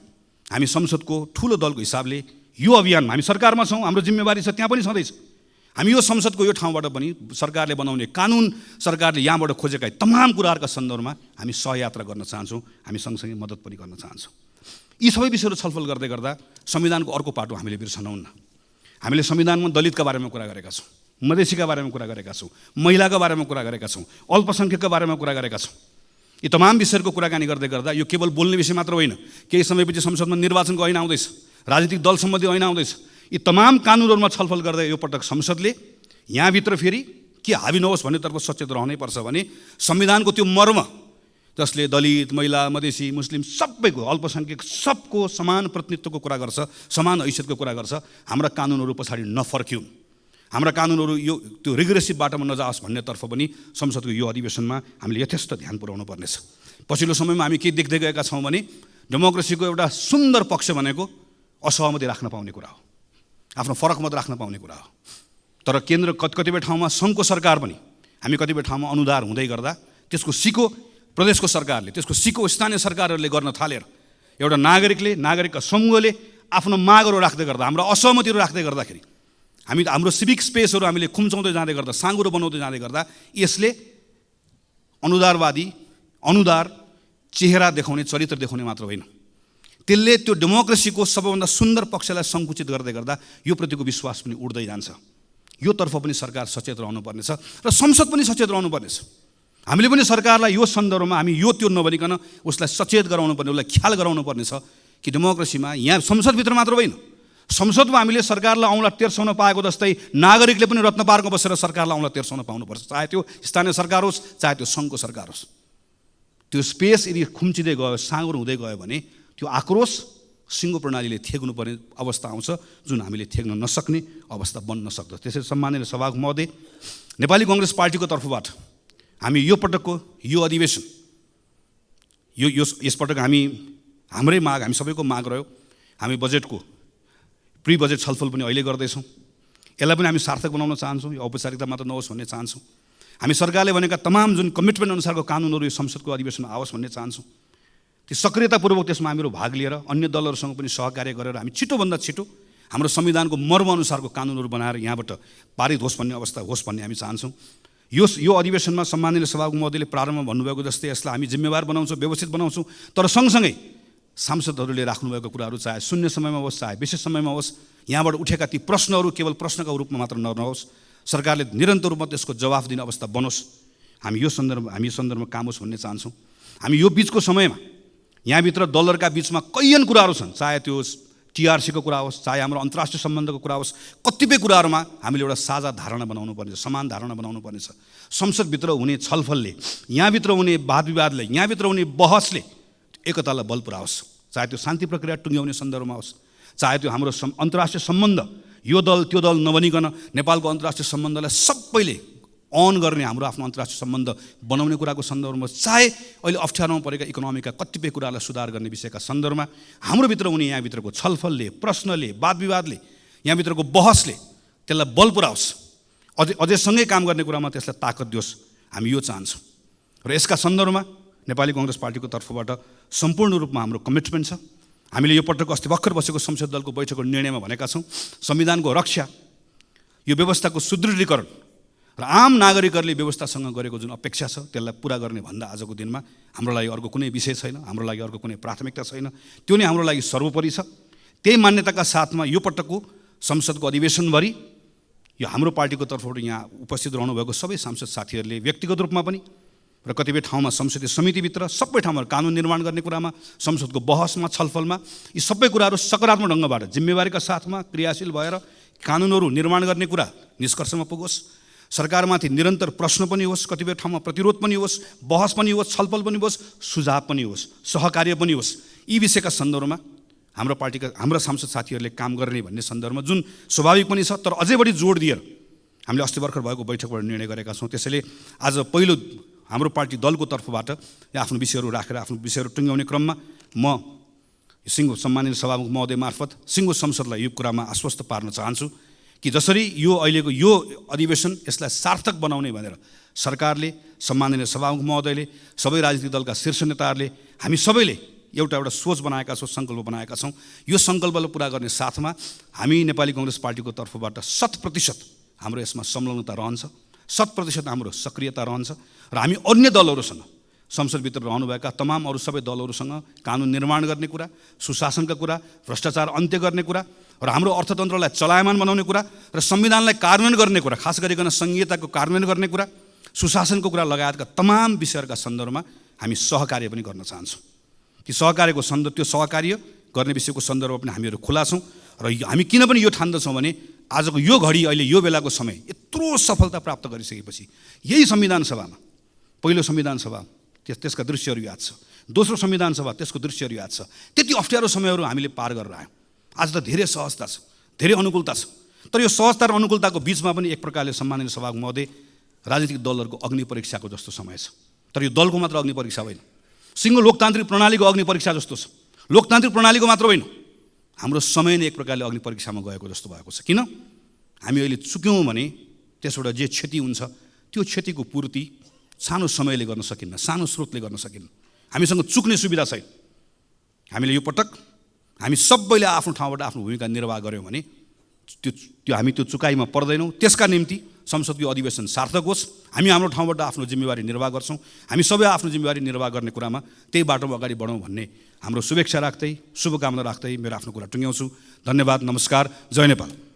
हामी संसदको ठुलो दलको हिसाबले यो अभियानमा हामी सरकारमा छौँ, हाम्रो जिम्मेवारी छ, त्यहाँ पनि छँदैछ। हामी यो संसदको यो ठाउँबाट पनि सरकारले बनाउने कानुन, सरकारले यहाँबाट खोजेका तमाम कुराहरूका सन्दर्भमा हामी सहयात्रा गर्न चाहन्छौँ, हामी सँगसँगै मद्दत पनि गर्न चाहन्छौँ। यी सबै विषयहरू छलफल गर्दै गर्दा संविधानको अर्को पाटो हामीले बिर्सनुहुन्न। हामीले संविधानमा दलितका बारेमा कुरा गरेका छौँ, मधेसीका बारेमा कुरा गरेका छौँ, महिलाका बारेमा कुरा गरेका छौँ, अल्पसङ्ख्यकका बारेमा कुरा गरेका छौँ। यी तमाम विषयहरूको कुराकानी गर्दै गर्दा यो केवल बोल्ने विषय मात्र होइन। केही समयपछि संसदमा निर्वाचनको ऐन आउँदैछ, राजनीतिक दल सम्बन्धी ऐन आउँदैछ। यी तमाम कानुनहरूमा छलफल गर्दै यो पटक संसदले यहाँभित्र फेरि के हावी नहोस् भन्नेतर्फ सचेत रहनै पर्छ भने संविधानको त्यो मर्म जसले दलित, महिला, मधेसी, मुस्लिम सबैको, अल्पसङ्ख्यक सबको समान प्रतिनिधित्वको कुरा गर्छ, समान हैसियतको कुरा गर्छ, हाम्रा कानुनहरू पछाडि नफर्किउन्, हाम्रा कानुनहरू यो त्यो रिग्रेसिभ बाटोमा नजाओस् भन्नेतर्फ पनि संसदको यो अधिवेशनमा हामीले यथेष्ट ध्यान पुर्याउनु पर्नेछ। पछिल्लो समयमा हामी के देख्दै गएका छौँ भने डेमोक्रेसीको एउटा सुन्दर पक्ष भनेको असहमति राख्न पाउने कुरा हो, आफ्नो फरक मत राख्न पाउने कुरा हो। तर केन्द्र कतिपय ठाउँमा सङ्घको सरकार पनि हामी कतिपय ठाउँमा अनुदार हुँदै गर्दा त्यसको सिको प्रदेशको सरकारले, त्यसको सिको स्थानीय सरकारहरूले गर्न थालेर एउटा नागरिकका समूहले आफ्नो मागहरू राख्दै गर्दा, हाम्रो असहमतिहरू राख्दै गर्दाखेरि हाम्रो सिभिक स्पेसहरू हामीले खुम्चाउँदै जाँदै गर्दा, साँगुरो बनाउँदै जाँदै गर्दा यसले अनुदार चेहरा देखाउने, चरित्र देखाउने मात्र होइन, त्यसले त्यो डेमोक्रेसीको सबैभन्दा सुन्दर पक्षलाई सङ्कुचित गर्दै गर्दा यो प्रतिको विश्वास पनि उड्दै जान्छ। यो तर्फ पनि सरकार सचेत रहनुपर्नेछ र संसद पनि सचेत रहनुपर्नेछ। हामीले पनि सरकारलाई यो सन्दर्भमा हामी यो त्यो नभनिकन उसलाई सचेत गराउनु पर्ने, उसलाई ख्याल गराउनु पर्नेछ कि डेमोक्रेसीमा यहाँ संसदभित्र मात्र होइन, संसदमा हामीले सरकारलाई औँला तेर्साउन पाएको जस्तै नागरिकले पनि रत्न पार्कमा बसेर सरकारलाई औँला तेर्साउन पाउनुपर्छ, चाहे त्यो स्थानीय सरकार होस्, चाहे त्यो सङ्घको सरकार होस्। त्यो स्पेस यदि खुम्चिँदै गयो, साँगुरो हुँदै गयो भने त्यो आक्रोश सिङ्गो प्रणालीले थेग्नुपर्ने अवस्था आउँछ, जुन हामीले थेग्न नसक्ने अवस्था बन्न सक्दछ। त्यसैले सम्माननीय सभामुख महोदय, नेपाली कङ्ग्रेस पार्टीको तर्फबाट हामी यो पटकको यो अधिवेशन यसपटक हाम्रै माग, हामी सबैको माग रह्यो, हामी बजेटको प्री बजेट छलफल पनि अहिले गर्दैछौँ। यसलाई पनि हामी सार्थक बनाउन चाहन्छौँ, यो औपचारिकता मात्र नहोस् भन्ने चाहन्छौँ। हामी सरकारले भनेका तमाम जुन कमिटमेन्ट अनुसारको कानुनहरू यो संसदको अधिवेशनमा आओस् भन्ने चाहन्छौँ। त्यो सक्रियतापूर्वक त्यसमा हामीहरू भाग लिएर अन्य दलहरूसँग पनि सहकार्य गरेर हामी छिटोभन्दा छिटो हाम्रो संविधानको मर्म अनुसारको कानुनहरू बनाएर यहाँबाट पारित होस् भन्ने अवस्था होस् भन्ने हामी चाहन्छौँ। यो अधिवेशनमा सम्माननीय सभामुख महोदयले प्रारम्भमा भन्नुभएको जस्तै यसलाई हामी जिम्मेवार बनाउँछौँ, व्यवस्थित बनाउँछौँ। तर सँगसँगै सांसदहरूले राख्नुभएको कुराहरू चाहे शून्य समयमा होस्, चाहे विशेष समयमा होस्, यहाँबाट उठेका ती प्रश्नहरू केवल प्रश्नका रूपमा मात्र नहोस्, सरकारले निरन्तर रूपमा त्यसको जवाफ दिने अवस्था बनोस्। हामी यो सन्दर्भमा काम होस् भन्ने चाहन्छौँ। हामी यो बिचको समयमा यहाँभित्र दलहरूका बिचमा कैयन कुराहरू छन्, चाहे त्यो टिआरसीको कुरा होस्, चाहे हाम्रो अन्तर्राष्ट्रिय सम्बन्धको कुरा होस्, कतिपय कुराहरूमा हामीले एउटा साझा धारणा बनाउनु पर्नेछ, समान धारणा बनाउनु पर्नेछ। संसदभित्र हुने छलफलले, यहाँभित्र हुने वाद विवादले, यहाँभित्र हुने बहसले एकतालाई बल पुऱ्याओस्, चाहे त्यो शान्ति प्रक्रिया टुङ्ग्याउने सन्दर्भमा होस्, चाहे त्यो हाम्रो अन्तर्राष्ट्रिय सम्बन्ध यो दल त्यो दल नबनिकन नेपालको अन्तर्राष्ट्रिय सम्बन्धलाई सबैले अन गर्ने, हाम्रो आफ्नो अन्तर्राष्ट्रिय सम्बन्ध बनाउने कुराको सन्दर्भमा, चाहे अहिले अप्ठ्यारोमा परेका इकोनोमीका कतिपय कुरालाई सुधार गर्ने विषयका सन्दर्भमा हाम्रोभित्र हुने यहाँभित्रको छलफलले, प्रश्नले, वाद विवादले, यहाँभित्रको बहसले त्यसलाई बल पुऱ्याओस्, अझै सँगै काम गर्ने कुरामा त्यसलाई ताकत दियोस्, हामी यो चाहन्छौँ। र यसका सन्दर्भमा नेपाली कङ्ग्रेस पार्टीको तर्फबाट सम्पूर्ण रूपमा हाम्रो कमिटमेन्ट छ। हामीले यो पटक अस्ति भर्खर बसेको संसद दलको बैठकको निर्णयमा भनेका छौँ, संविधानको रक्षा, यो व्यवस्थाको सुदृढीकरण र आम नागरिकहरूले व्यवस्थासँग गरेको जुन अपेक्षा छ त्यसलाई पुरा गर्ने भन्दा आजको दिनमा हाम्रो लागि अर्को कुनै विषय छैन, हाम्रो लागि अर्को कुनै प्राथमिकता छैन, त्यो नै हाम्रो लागि सर्वोपरि छ। त्यही मान्यताका साथमा यो पटकको संसदको अधिवेशनभरि यो हाम्रो पार्टीको तर्फबाट यहाँ उपस्थित रहनुभएको सबै सांसद साथीहरूले व्यक्तिगत रूपमा पनि र कतिपय ठाउँमा संसदीय समितिभित्र सबै ठाउँमा कानुन निर्माण गर्ने कुरामा, संसदको बहसमा, छलफलमा यी सबै कुराहरू सकारात्मक ढङ्गबाट जिम्मेवारीका साथमा क्रियाशील भएर कानुनहरू निर्माण गर्ने कुरा निष्कर्षमा पुगोस्। सरकारमाथि निरन्तर प्रश्न पनि होस्, कतिपय ठाउँमा प्रतिरोध पनि होस्, बहस पनि होस्, छलफल पनि होस्, सुझाव पनि होस्, सहकार्य पनि होस्। यी विषयका सन्दर्भमा हाम्रो पार्टीका हाम्रा सांसद साथीहरूले काम गर्ने भन्ने सन्दर्भमा जुन स्वाभाविक पनि छ, तर अझै बढी जोड दिएर हामीले अस्ति भर्खर भएको बैठकबाट निर्णय गरेका छौँ। त्यसैले आज पहिलो हाम्रो पार्टी दलको तर्फबाट आफ्नो विषयहरू राखेर आफ्नो विषयहरू टुङ्ग्याउने क्रममा म सिङ्गो सम्मानित सभामुख महोदय मार्फत सिङ्गो संसदलाई यो कुरामा आश्वस्त पार्न चाहन्छु कि जसरी यो अहिलेको यो अधिवेशन यसलाई सार्थक बनाउने भनेर सरकारले, सम्माननीय सभामुख महोदयले, सबै राजनीतिक दलका शीर्ष नेताहरूले, हामी सबैले एउटा सोच बनाएका छौँ, सङ्कल्प बनाएका छौँ। यो सङ्कल्पलाई पुरा गर्ने साथमा हामी नेपाली काङ्ग्रेस पार्टीको तर्फबाट 100% हाम्रो यसमा संलग्नता रहन्छ, 100% हाम्रो सक्रियता रहन्छ र हामी अन्य दलहरूसँग, संसदभित्र रहनुभएका तमाम अरू सबै दलहरूसँग कानुन निर्माण गर्ने कुरा, सुशासनका कुरा, भ्रष्टाचार अन्त्य गर्ने कुरा र हाम्रो अर्थतन्त्रलाई चलायमान बनाउने कुरा र संविधानलाई कार्यान्वयन गर्ने कुरा, खास गरिकन संघीयताको कार्यान्वयन गर्ने कुरा, सुशासनको कुरा लगायतका तमाम विषयहरूका सन्दर्भमा हामी सहकार्य पनि गर्न चाहन्छौँ। ती सहकार्यको त्यो सहकार्य गर्ने विषयको सन्दर्भमा पनि हामीहरू खुला छौँ र हामी किन पनि यो ठान्दछौँ भने आजको यो घडी, अहिले यो बेलाको समय यत्रो सफलता प्राप्त गरिसकेपछि यही संविधान सभामा, पहिलो संविधान सभा त्यसका दृश्यहरू याद छ, दोस्रो संविधान सभा त्यसको दृश्यहरू याद छ, त्यति अप्ठ्यारो समयहरू हामीले पार गरेर आयौँ। आज त धेरै सहजता छ, धेरै अनुकूलता छ, तर यो सहजता र अनुकूलताको बिचमा पनि एक प्रकारले सम्माननीय सभामुख महोदय राजनीतिक दलहरूको अग्नि परीक्षाको जस्तो समय छ। तर यो दलको मात्र अग्नि परीक्षा होइन, सिङ्गो लोकतान्त्रिक प्रणालीको अग्नि परीक्षा जस्तो छ। लोकतान्त्रिक प्रणालीको मात्र होइन, हाम्रो समय नै एक प्रकारले अग्नि परीक्षामा गएको जस्तो भएको छ। किन? हामी अहिले चुक्यौँ भने त्यसबाट जे क्षति हुन्छ त्यो क्षतिको पूर्ति सानो समयले गर्न सकिन्न, सानो स्रोतले गर्न सकिन्न। हामीसँग चुक्ने सुविधा छैन। हामीले यो पटक हामी सबैले आफ्नो ठाउँबाट आफ्नो भूमिका निर्वाह गऱ्यौँ भने हामी त्यो चुकाइमा पर्दैनौँ। त्यसका निम्ति संसदको अधिवेशन सार्थक होस्, हामी हाम्रो ठाउँबाट आफ्नो जिम्मेवारी निर्वाह गर्छौँ। हामी सबै आफ्नो जिम्मेवारी निर्वाह गर्ने कुरामा त्यही बाटोमा अगाडि बढौँ भन्ने हाम्रो शुभेच्छा राख्दै, शुभकामना राख्दै मेरो आफ्नो कुरा टुङ्ग्याउँछु। धन्यवाद, नमस्कार, जय नेपाल।